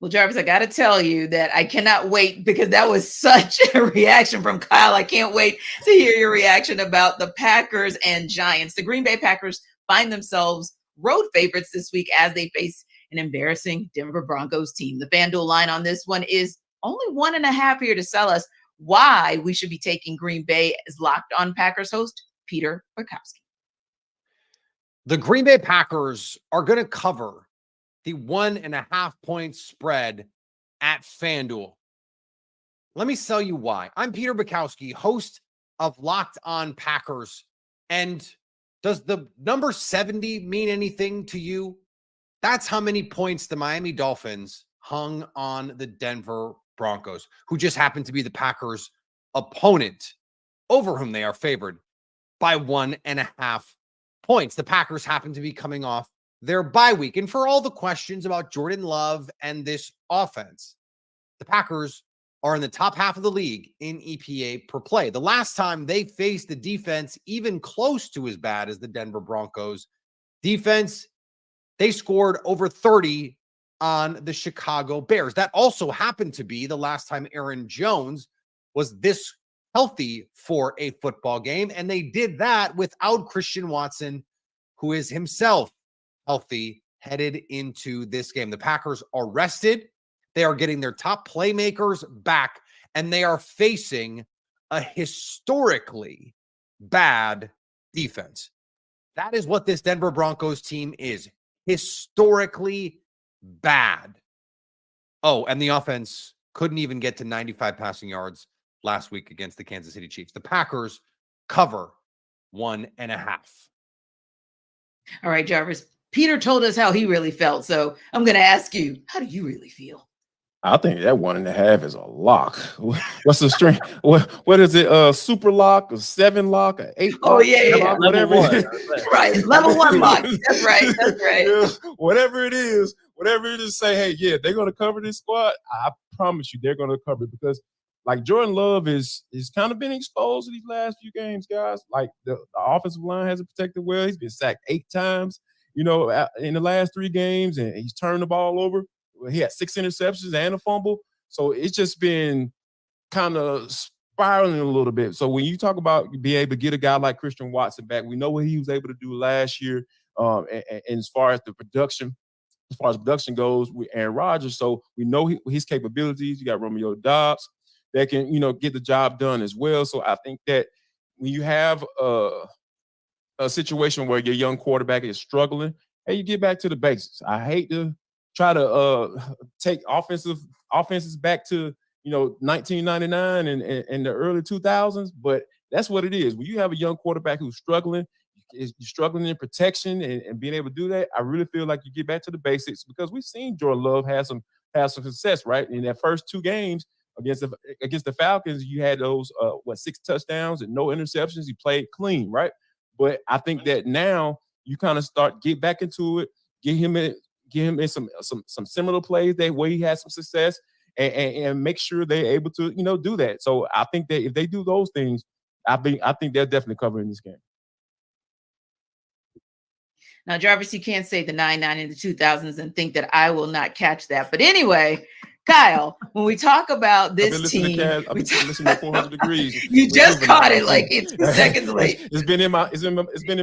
Well, Jarvis, I got to tell you that I cannot wait because that was such a reaction from Kyle. I can't wait to hear your reaction about the Packers and Giants. The Green Bay Packers find themselves road favorites this week as they face an embarrassing Denver Broncos team. The FanDuel line on this one is only 1.5 here to sell us why we should be taking Green Bay as Locked On Packers host Peter Bukowski. The Green Bay Packers are going to cover the 1.5 point spread at FanDuel. Let me tell you why. I'm Peter Bukowski, host of Locked On Packers. And does the number 70 mean anything to you? That's how many points the Miami Dolphins hung on the Denver Broncos, who just happened to be the Packers' opponent, over whom they are favored by 1.5 points. The Packers happen to be coming off their bye week. And for all the questions about Jordan Love and this offense, the Packers are in the top half of the league in EPA per play. The last time they faced the defense even close to as bad as the Denver Broncos defense, they scored over 30 on the Chicago Bears. That also happened to be the last time Aaron Jones was this healthy for a football game. And they did that without Christian Watson, who is himself healthy headed into this game. The Packers are rested. They are getting their top playmakers back, and they are facing a historically bad defense. That is what this Denver Broncos team is. Historically bad. Oh, and the offense couldn't even get to 95 passing yards last week against the Kansas City Chiefs. The Packers cover 1.5. All right, Jarvis. Peter told us how he really felt, so I'm going to ask you, how do you really feel? I think that 1.5 is a lock. What's the strength? What is it? Super lock, a 7 lock, a 8 lock? Oh, yeah. Lock, whatever it is. Right. Level 1 lock. That's right. That's right. Yeah, whatever it is, say, hey, yeah, they're going to cover this squad. I promise you they're going to cover it because, like, Jordan Love is kind of been exposed to these last few games, guys. Like, the offensive line hasn't protected well. He's been sacked 8 times, in the last 3 games, and he's turned the ball over. He had 6 interceptions and a fumble. So it's just been kind of spiraling a little bit. So when you talk about being able to get a guy like Christian Watson back, we know what he was able to do last year. And as far as production goes with Aaron Rodgers, so we know his capabilities. You got Romeo Doubs that can, get the job done as well. So I think that when you have a situation where your young quarterback is struggling, hey, you get back to the basics. I hate to try to take offenses back to 1999 and the early 2000s, but that's what it is. When you have a young quarterback who's struggling, you're struggling in protection and being able to do that, I really feel like you get back to the basics because we've seen Jordan Love have some success, right? In that first 2 games against the Falcons, you had those 6 touchdowns and no interceptions. He played clean, right? But I think that now you kind of get back into it, get him in some similar plays that where he has some success and make sure they're able to, do that. So I think that if they do those things, I think they're definitely covering this game. Now, Jarvis, you can't say the 99 and the 2000s and think that I will not catch that. But anyway, Kyle, when we talk about this team, I've been listening to 400 Degrees. You just caught it like it's 2 seconds late. It's been in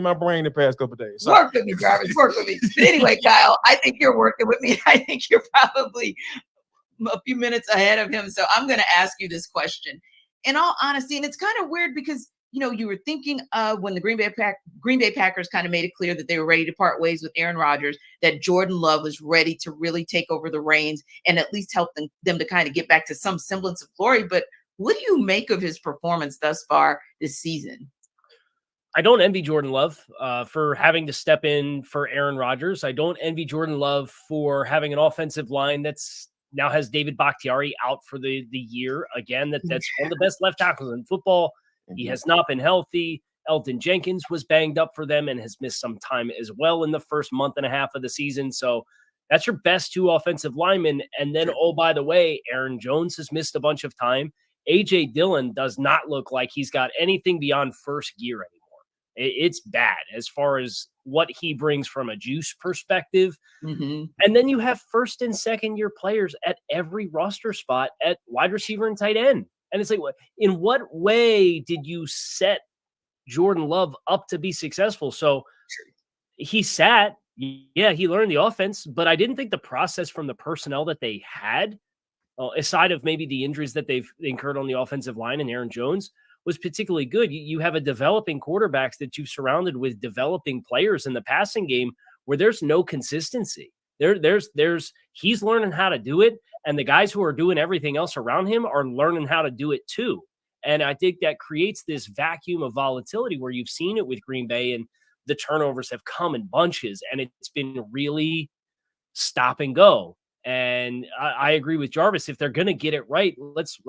my brain the past couple of days. Sorry. Work with me, Jarvis. Work with me. But anyway, Kyle, I think you're working with me. I think you're probably a few minutes ahead of him. So I'm going to ask you this question. In all honesty, and it's kind of weird because you were thinking of when the Green Bay Packers kind of made it clear that they were ready to part ways with Aaron Rodgers, that Jordan Love was ready to really take over the reins and at least help them to kind of get back to some semblance of glory. But what do you make of his performance thus far this season? I don't envy Jordan Love for having to step in for Aaron Rodgers. I don't envy Jordan Love for having an offensive line that's now has David Bakhtiari out for the year again. That's one of the best left tackles in football. He has not been healthy. Elton Jenkins was banged up for them and has missed some time as well in the first month and a half of the season. So that's your best two offensive linemen. And then, oh, by the way, Aaron Jones has missed a bunch of time. A.J. Dillon does not look like he's got anything beyond first gear anymore. It's bad as far as what he brings from a juice perspective. Mm-hmm. And then you have first and second year players at every roster spot at wide receiver and tight end. And it's like, in what way did you set Jordan Love up to be successful? So he sat, he learned the offense, but I didn't think the process from the personnel that they had, aside of maybe the injuries that they've incurred on the offensive line and Aaron Jones, was particularly good. You have a developing quarterbacks that you've surrounded with developing players in the passing game where there's no consistency. He's learning how to do it, and the guys who are doing everything else around him are learning how to do it too. And I think that creates this vacuum of volatility where you've seen it with Green Bay, and the turnovers have come in bunches, and it's been really stop and go. And I agree with Jarvis. If they're going to get it right, let's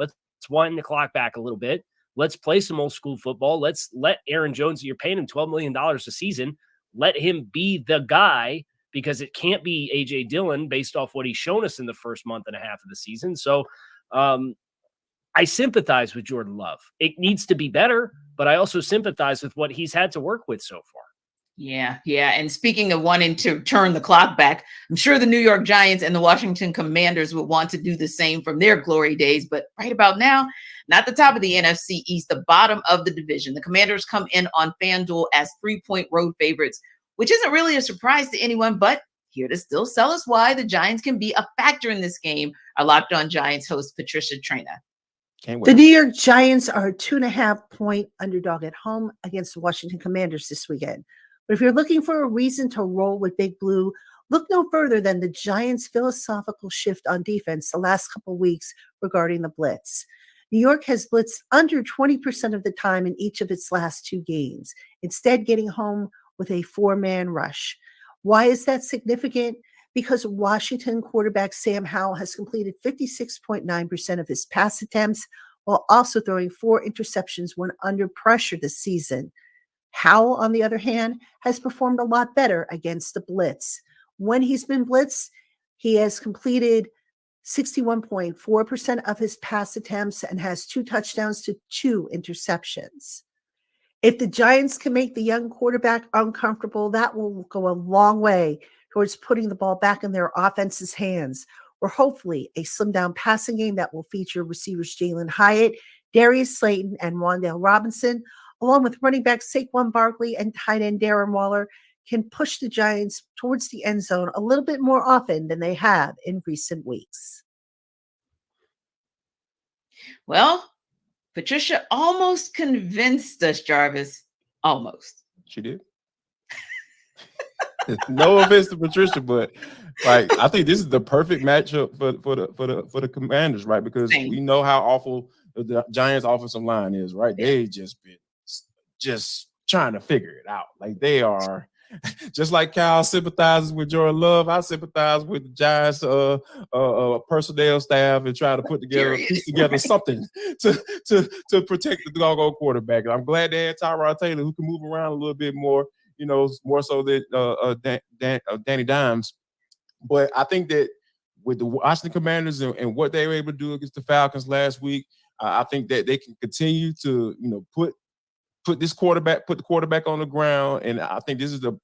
wind the clock back a little bit. Let's play some old school football. Let's let Aaron Jones, you're paying him $12 million a season. Let him be the guy, because it can't be A.J. Dillon based off what he's shown us in the first month and a half of the season. So I sympathize with Jordan Love. It needs to be better, but I also sympathize with what he's had to work with so far. Yeah. And speaking of wanting to turn the clock back, I'm sure the New York Giants and the Washington Commanders would want to do the same from their glory days. But right about now, not the top of the NFC East, the bottom of the division. The Commanders come in on FanDuel as 3-point road favorites, which isn't really a surprise to anyone, but here to still sell us why the Giants can be a factor in this game, our Locked On Giants host, Patricia Traina. The New York Giants are a 2.5-point underdog at home against the Washington Commanders this weekend. But if you're looking for a reason to roll with Big Blue, look no further than the Giants' philosophical shift on defense the last couple of weeks regarding the blitz. New York has blitzed under 20% of the time in each of its last two games, instead getting home with a 4-man rush. Why is that significant? Because Washington quarterback Sam Howell has completed 56.9% of his pass attempts, while also throwing 4 interceptions when under pressure this season. Howell, on the other hand, has performed a lot better against the blitz. When he's been blitzed, he has completed 61.4% of his pass attempts and has 2 touchdowns to 2 interceptions. If the Giants can make the young quarterback uncomfortable, that will go a long way towards putting the ball back in their offense's hands, or hopefully a slimmed-down passing game that will feature receivers Jalen Hyatt, Darius Slayton, and Wan'Dale Robinson, along with running back Saquon Barkley and tight end Darren Waller, can push the Giants towards the end zone a little bit more often than they have in recent weeks. Well, Patricia almost convinced us, Jarvis. Almost. She did. No offense to Patricia, but I think this is the perfect matchup for the Commanders, right? Because we know how awful the Giants' offensive line is, right? They just trying to figure it out. Like, they are just like Kyle sympathizes with Jordan Love. I sympathize with the Giants personnel staff and try to piece together something to protect the doggone quarterback. I'm glad they had Tyrod Taylor, who can move around a little bit more, more so than Danny Dimes. But I think that with the Washington Commanders and what they were able to do against the Falcons last week, I think that they can continue to, put put the quarterback on the ground. And I think this is a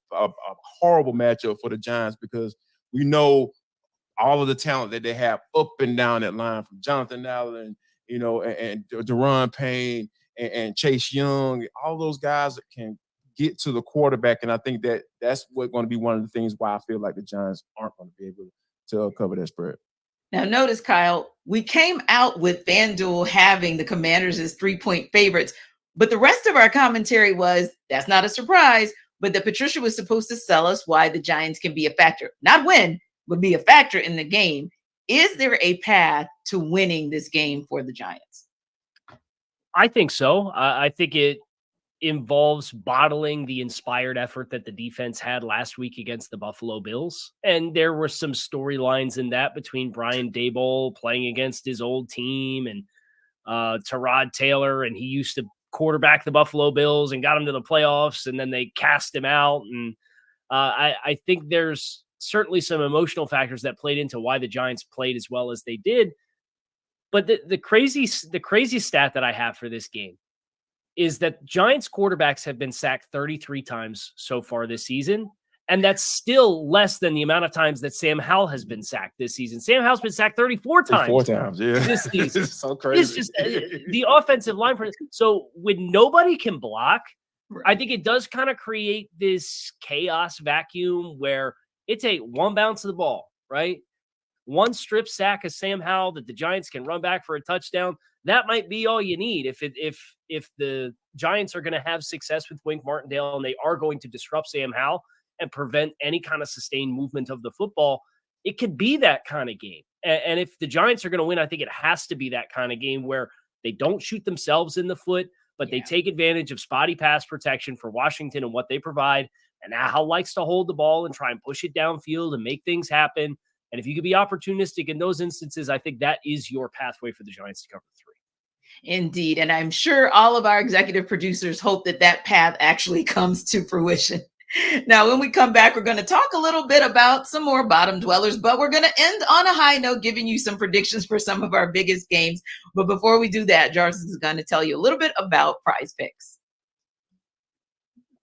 horrible matchup for the Giants because we know all of the talent that they have up and down that line from Jonathan Allen, and Deron Payne and Chase Young, all those guys that can get to the quarterback. And I think that's what's going to be one of the things why I feel like the Giants aren't going to be able to cover that spread. Now, notice, Kyle, we came out with FanDuel having the Commanders as 3-point favorites, but the rest of our commentary was that's not a surprise, but that Patricia was supposed to sell us why the Giants can be a factor, not win, but be a factor in the game. Is there a path to winning this game for the Giants? I think so. I think it involves bottling the inspired effort that the defense had last week against the Buffalo Bills. And there were some storylines in that between Brian Daboll playing against his old team and Tyrod Taylor, and he used to quarterback the Buffalo Bills and got them to the playoffs, and then they cast him out. And I think there's certainly some emotional factors that played into why the Giants played as well as they did. But the crazy stat that I have for this game is that Giants quarterbacks have been sacked 33 times so far this season. And that's still less than the amount of times that Sam Howell has been sacked this season. Sam Howell's been sacked 34 times. 4 times, yeah. This season. It's so crazy. It's just the offensive line. So when nobody can block, I think it does kind of create this chaos vacuum where it's a one bounce of the ball, right? One strip sack of Sam Howell that the Giants can run back for a touchdown. That might be all you need if the Giants are going to have success with Wink Martindale and they are going to disrupt Sam Howell and prevent any kind of sustained movement of the football. It could be that kind of game. And if the Giants are going to win, I think it has to be that kind of game where they don't shoot themselves in the foot, but they take advantage of spotty pass protection for Washington and what they provide. And Howell likes to hold the ball and try and push it downfield and make things happen. And if you could be opportunistic in those instances, I think that is your pathway for the Giants to cover 3. Indeed. And I'm sure all of our executive producers hope that path actually comes to fruition. Now, when we come back, we're going to talk a little bit about some more bottom dwellers, but we're going to end on a high note, giving you some predictions for some of our biggest games. But before we do that, Jarvis is going to tell you a little bit about Prize Picks.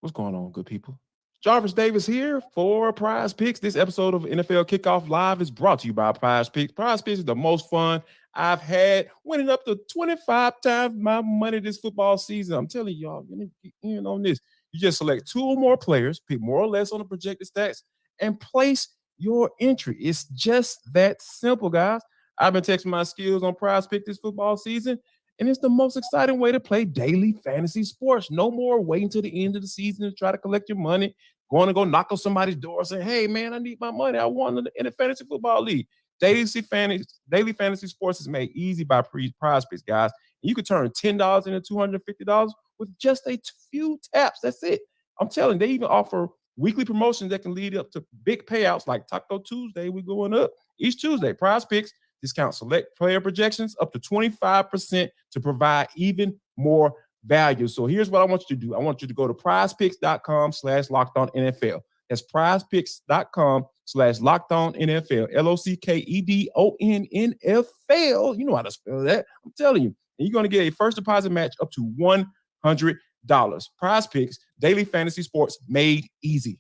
What's going on, good people? Jarvis Davis here for Prize Picks. This episode of NFL Kickoff Live is brought to you by Prize Picks. Prize Picks is the most fun I've had, winning up to 25 times my money this football season. I'm telling y'all, you need to get in on this. You just select 2 or more players, pick more or less on the projected stats, and place your entry. It's just that simple, guys. I've been testing my skills on Prize Pick this football season, and it's the most exciting way to play daily fantasy sports. No more waiting till the end of the season to try to collect your money, going to go knock on somebody's door saying, hey, man, I need my money. I won in a fantasy football league. Daily fantasy sports is made easy by Prize Picks, guys. You can turn $10 into $250 with just a few taps. That's it. I'm telling you, they even offer weekly promotions that can lead up to big payouts like Taco Tuesday. We're going up each Tuesday. Prize Picks discount select player projections up to 25% to provide even more value. So here's what I want you to do. I want you to go to prizepicks.com/lockedonnfl. That's prizepicks.com/lockedonnfl. LOCKEDONNFL. You know how to spell that. I'm telling you. And you're going to get a first deposit match up to $100. Prize Picks, daily fantasy sports made easy.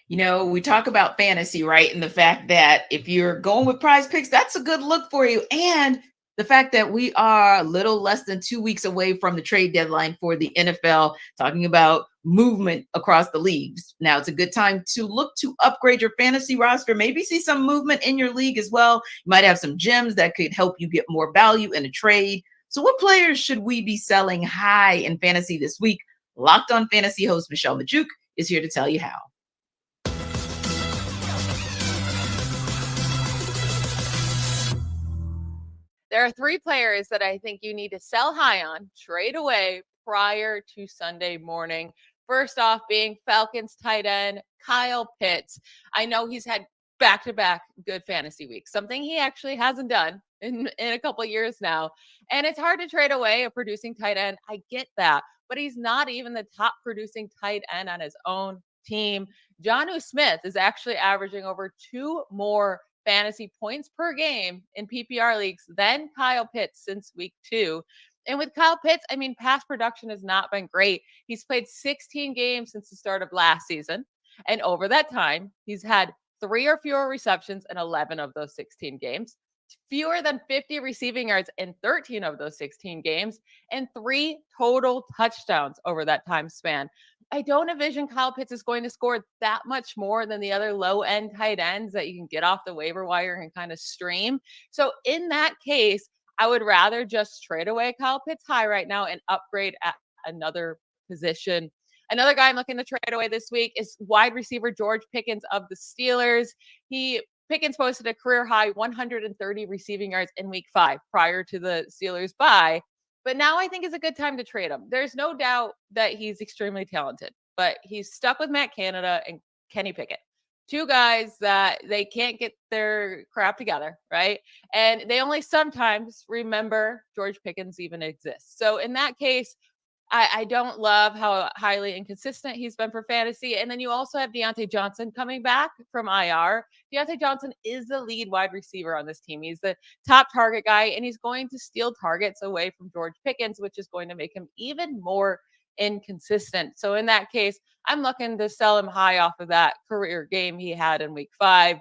You know, we talk about fantasy, right? And the fact that if you're going with Prize Picks, that's a good look for you. And the fact that we are a little less than 2 weeks away from the trade deadline for the NFL, talking about movement across the leagues. Now, it's a good time to look to upgrade your fantasy roster, maybe see some movement in your league as well. You might have some gems that could help you get more value in a trade. So what players should we be selling high in fantasy this week? Locked On Fantasy host Michelle Majuk is here to tell you how. There are 3 players that I think you need to sell high on, trade away prior to Sunday morning. First off, being Falcons tight end Kyle Pitts. I know he's had back-to-back good fantasy weeks, something he actually hasn't done in a couple of years now. And it's hard to trade away a producing tight end. I get that, but he's not even the top producing tight end on his own team. Jonnu Smith is actually averaging over 2 more fantasy points per game in PPR leagues than Kyle Pitts since week 2. And with Kyle Pitts, I mean, pass production has not been great. He's played 16 games since the start of last season. And over that time, he's had 3 or fewer receptions in 11 of those 16 games, fewer than 50 receiving yards in 13 of those 16 games, and 3 total touchdowns over that time span. I don't envision Kyle Pitts is going to score that much more than the other low-end tight ends that you can get off the waiver wire and kind of stream. So in that case, I would rather just trade away Kyle Pitts high right now and upgrade at another position. Another guy I'm looking to trade away this week is wide receiver George Pickens of the Steelers. Pickens posted a career high 130 receiving yards in week 5 prior to the Steelers bye. But now I think is a good time to trade him. There's no doubt that he's extremely talented, but he's stuck with Matt Canada and Kenny Pickett. 2 guys that they can't get their crap together, right? And they only sometimes remember George Pickens even exists. So in that case, I don't love how highly inconsistent he's been for fantasy. And then you also have Deontay Johnson coming back from IR. Deontay Johnson is the lead wide receiver on this team. He's the top target guy, and he's going to steal targets away from George Pickens, which is going to make him even more inconsistent. So in that case, I'm looking to sell him high off of that career game he had in week 5.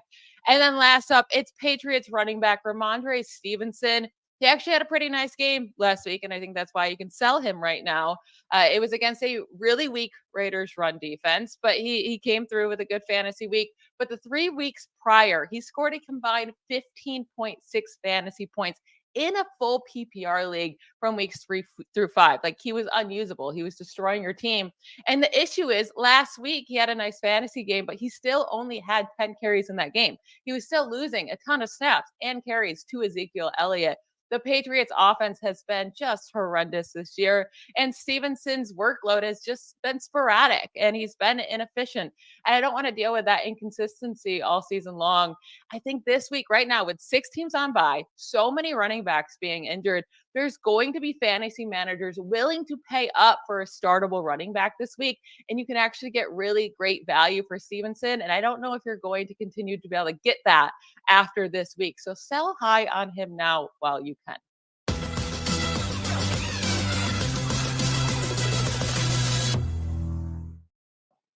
And then last up, it's Patriots running back Ramondre Stevenson. He actually had a pretty nice game last week, and I think that's why you can sell him right now. It was against a really weak Raiders run defense, but he came through with a good fantasy week. But the 3 weeks prior, he scored a combined 15.6 fantasy points in a full PPR league from weeks 3 through 5. Like, he was unusable. He was destroying your team. And the issue is last week he had a nice fantasy game, but he still only had 10 carries in that game. He was still losing a ton of snaps and carries to Ezekiel Elliott. The Patriots offense has been just horrendous this year, and Stevenson's workload has just been sporadic, and he's been inefficient. And I don't want to deal with that inconsistency all season long. I think this week right now, with 6 teams on bye, so many running backs being injured, there's going to be fantasy managers willing to pay up for a startable running back this week, and you can actually get really great value for Stevenson. And I don't know if you're going to continue to be able to get that after this week. So sell high on him now while you can.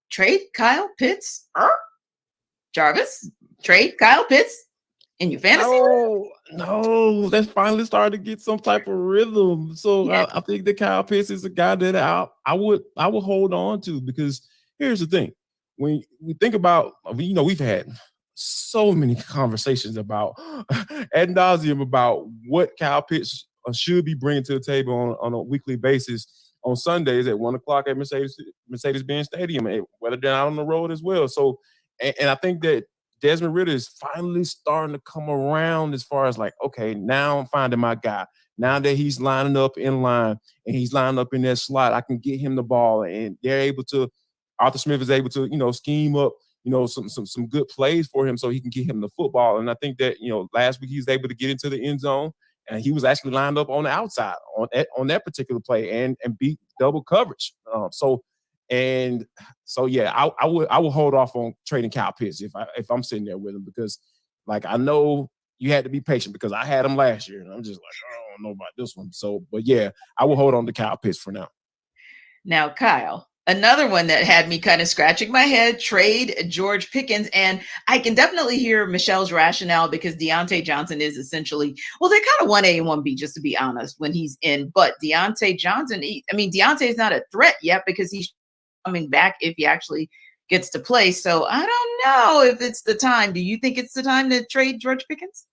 Trade Kyle Pitts. Jarvis, trade Kyle Pitts in your fantasy. No, that's finally starting to get some type of rhythm. So Yeah. I think that Kyle Pitts is a guy that I would hold on to, because here's the thing: when we think about, we've had so many conversations about ad nauseum about what Kyle Pitts should be bringing to the table on a weekly basis on Sundays at 1:00 at Mercedes-Benz Stadium, whether they're out on the road as well. So, and I think that Desmond Ridder is finally starting to come around as far as like, okay, now I'm finding my guy. Now that he's lining up in line and he's lining up in that slot, I can get him the ball, and they're able to. Arthur Smith is able to, scheme up, some good plays for him so he can get him the football. And I think that, last week he was able to get into the end zone, and he was actually lined up on the outside on that particular play and beat double coverage. So yeah, I would hold off on trading Kyle Pitts if I'm sitting there with him, because like I know you had to be patient because I had him last year and I'm just like, I don't know about this one. So, but yeah, I will hold on to Kyle Pitts for now. Now, Kyle, another one that had me kind of scratching my head, trade George Pickens. And I can definitely hear Michelle's rationale, because Deontay Johnson is essentially, well, they're kind of 1A and 1B, just to be honest, when he's in. But Deontay Johnson, Deontay's not a threat yet because he's coming back if he actually gets to play. So I don't know if it's the time. Do you think it's the time to trade George Pickens?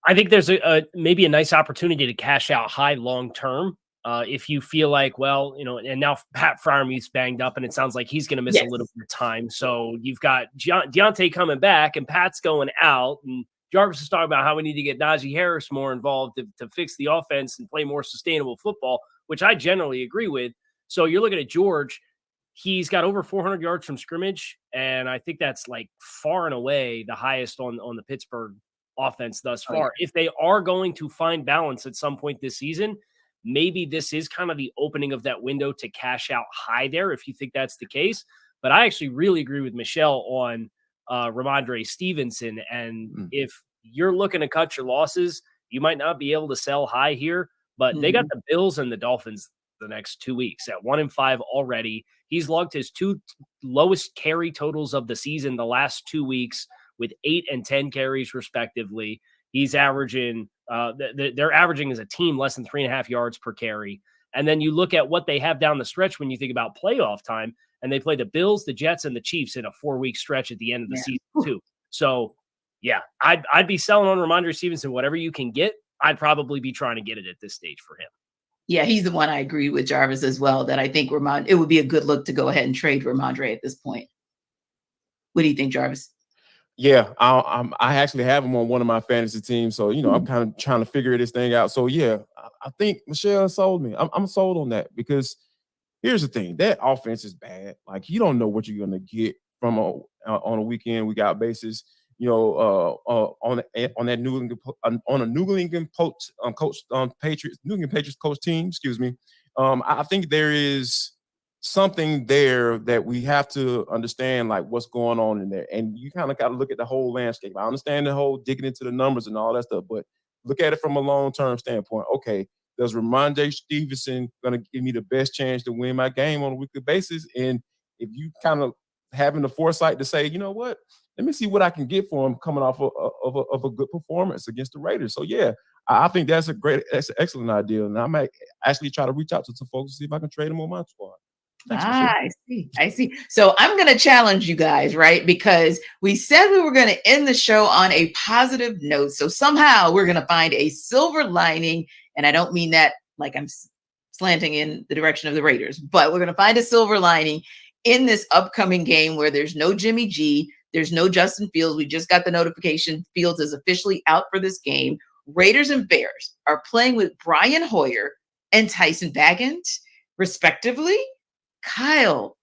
I think there's maybe a nice opportunity to cash out high long term. If you feel like, well, and now Pat Freiermuth's banged up, and it sounds like he's going to miss a little bit of time. So you've got Deontay coming back, and Pat's going out, and Jarvis is talking about how we need to get Najee Harris more involved to fix the offense and play more sustainable football, which I generally agree with. So you're looking at George. He's got over 400 yards from scrimmage, and I think that's like far and away the highest on the Pittsburgh offense thus far. Oh, yeah. If they are going to find balance at some point this season, maybe this is kind of the opening of that window to cash out high there, if you think that's the case. But I actually really agree with Michelle on Ramondre Stevenson. And if you're looking to cut your losses, you might not be able to sell high here. But they got the Bills and the Dolphins the next 2 weeks at 1-5 already. He's logged his 2 lowest carry totals of the season the last 2 weeks with 8 and 10 carries respectively. He's averaging they're averaging as a team less than 3.5 yards per carry. And then you look at what they have down the stretch when you think about playoff time, and they play the Bills, the Jets, and the Chiefs in a 4-week stretch at the end of the season too. So yeah, I'd be selling on Ramondre Stevenson. Whatever you can get, I'd probably be trying to get it at this stage for him. Yeah, he's the one I agree with Jarvis as well, that I think it would be a good look to go ahead and trade Ramondre at this point. What do you think, Jarvis? Yeah, I actually have him on one of my fantasy teams, so I'm kind of trying to figure this thing out. So yeah, I think Michelle sold me. I'm sold on that, because here's the thing: that offense is bad. Like, you don't know what you're gonna get from on a week-in, week-out basis. On a New England Patriots coach team. Excuse me. I think there is something there that we have to understand, like what's going on in there, and you kind of got to look at the whole landscape. I understand the whole digging into the numbers and all that stuff, but look at it from a long-term standpoint. Okay, does Ramondre Stevenson going to give me the best chance to win my game on a weekly basis? And if you kind of having the foresight to say, you know what, let me see what I can get for him coming off of a good performance against the Raiders. So yeah, I think that's an excellent idea, and I might actually try to reach out to some folks to see if I can trade him on my squad. Thanks, I see. So I'm going to challenge you guys, right? Because we said we were going to end the show on a positive note. So somehow we're going to find a silver lining. And I don't mean that like I'm slanting in the direction of the Raiders, but we're going to find a silver lining in this upcoming game where there's no Jimmy G, there's no Justin Fields. We just got the notification Fields is officially out for this game. Raiders and Bears are playing with Brian Hoyer and Tyson Bagent, respectively. Kyle,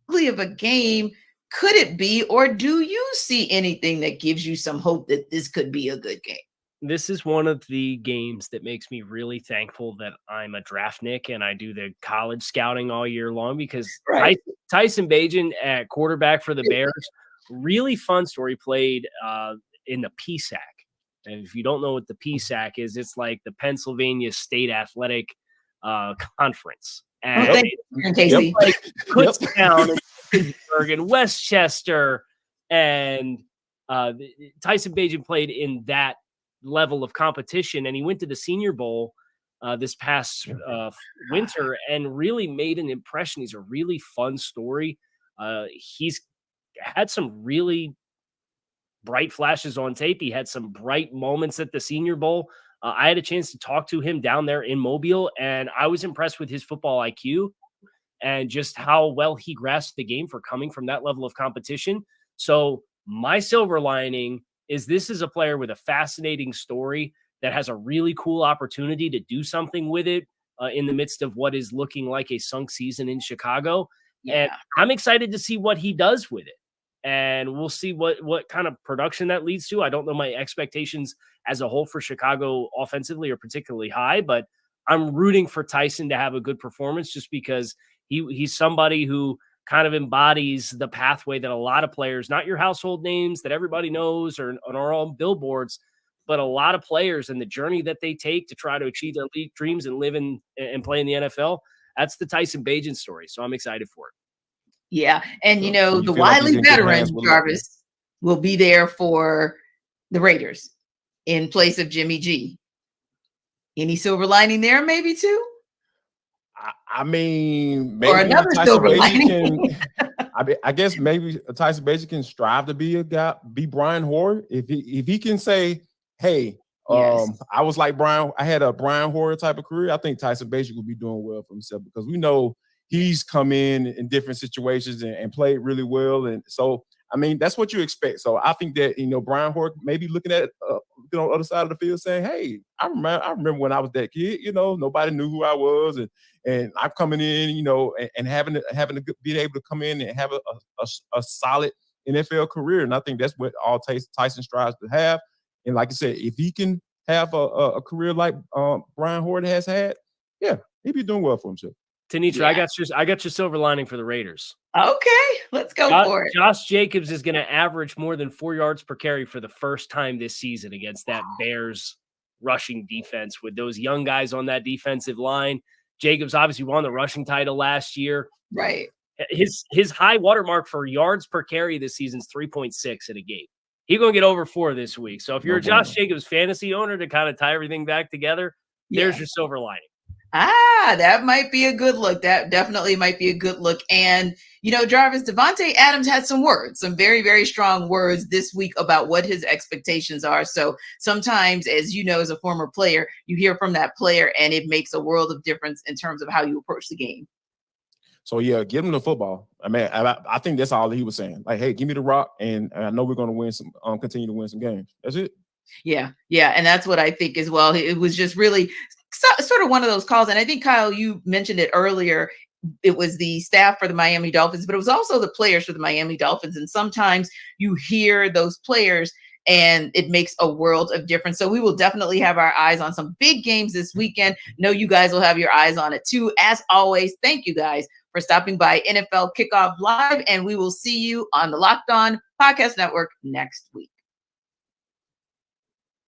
of a game could it be, or do you see anything that gives you some hope that this could be a good game? This is one of the games that makes me really thankful that I'm a draftnik and I do the college scouting all year long, because Tyson Bagent at quarterback for the Bears, really fun story, played in the PSAC. And if you don't know what the PSAC is, it's like the Pennsylvania State Athletic Conference. And Casey. Like Kutztown and Pittsburgh and Westchester, and Tyson Bagent played in that level of competition, and he went to the Senior Bowl this past winter and really made an impression. He's a really fun story. He's had some really bright flashes on tape. He had some bright moments at the Senior Bowl. I had a chance to talk to him down there in Mobile, and I was impressed with his football IQ and just how well he grasped the game for coming from that level of competition. So my silver lining is this is a player with a fascinating story that has a really cool opportunity to do something with it in the midst of what is looking like a sunk season in Chicago. Yeah. And I'm excited to see what he does with it. And we'll see what kind of production that leads to. I don't know my expectations as a whole for Chicago offensively are particularly high, but I'm rooting for Tyson to have a good performance just because he's somebody who kind of embodies the pathway that a lot of players, not your household names that everybody knows or are on billboards, but a lot of players and the journey that they take to try to achieve their league dreams and live in and play in the NFL. That's the Tyson Bagent story. So I'm excited for it. Yeah. And, the wily veteran, Jarvis, will be there for the Raiders in place of Jimmy G. Any silver lining there, maybe too? I mean, maybe or another silver lining. I guess maybe Tyson Bagent can strive to be a guy, be Brian Hoyer. If he can say, hey, I was like Brian, I had a Brian Hoyer type of career, I think Tyson Bagent will be doing well for himself, because we know he's come in different situations and played really well. And so, I mean, that's what you expect. So I think that, Brian Hoyer may be looking at on the other side of the field saying, hey, I remember when I was that kid, nobody knew who I was. And I'm coming in, and having to be able to come in and have a solid NFL career. And I think that's what all Tyson strives to have. And like I said, if he can have a career like Brian Hoyer has had, yeah, he'd be doing well for himself. Tanitra, I got your silver lining for the Raiders. Okay, let's go for it. Josh Jacobs is going to average more than 4 yards per carry for the first time this season against that Bears rushing defense with those young guys on that defensive line. Jacobs obviously won the rushing title last year. Right. His high watermark for yards per carry this season is 3.6 in a game. He's going to get over 4 this week. So if you're a Josh Jacobs fantasy owner, to kind of tie everything back together, there's your silver lining. That might be a good look. That definitely might be a good look. And, Jarvis, Devontae Adams had some words, some very, very strong words this week about what his expectations are. So sometimes, as you know, as a former player, you hear from that player and it makes a world of difference in terms of how you approach the game. So, yeah, give him the football. I mean, I think that's all he was saying. Like, hey, give me the rock, and I know we're going to win some, continue to win some games. That's it. Yeah. And that's what I think as well. It was just really sort of one of those calls. And I think, Kyle, you mentioned it earlier. It was the staff for the Miami Dolphins, but it was also the players for the Miami Dolphins. And sometimes you hear those players and it makes a world of difference. So we will definitely have our eyes on some big games this weekend. Know you guys will have your eyes on it too. As always, thank you guys for stopping by NFL Kickoff Live, and we will see you on the Locked On Podcast Network next week.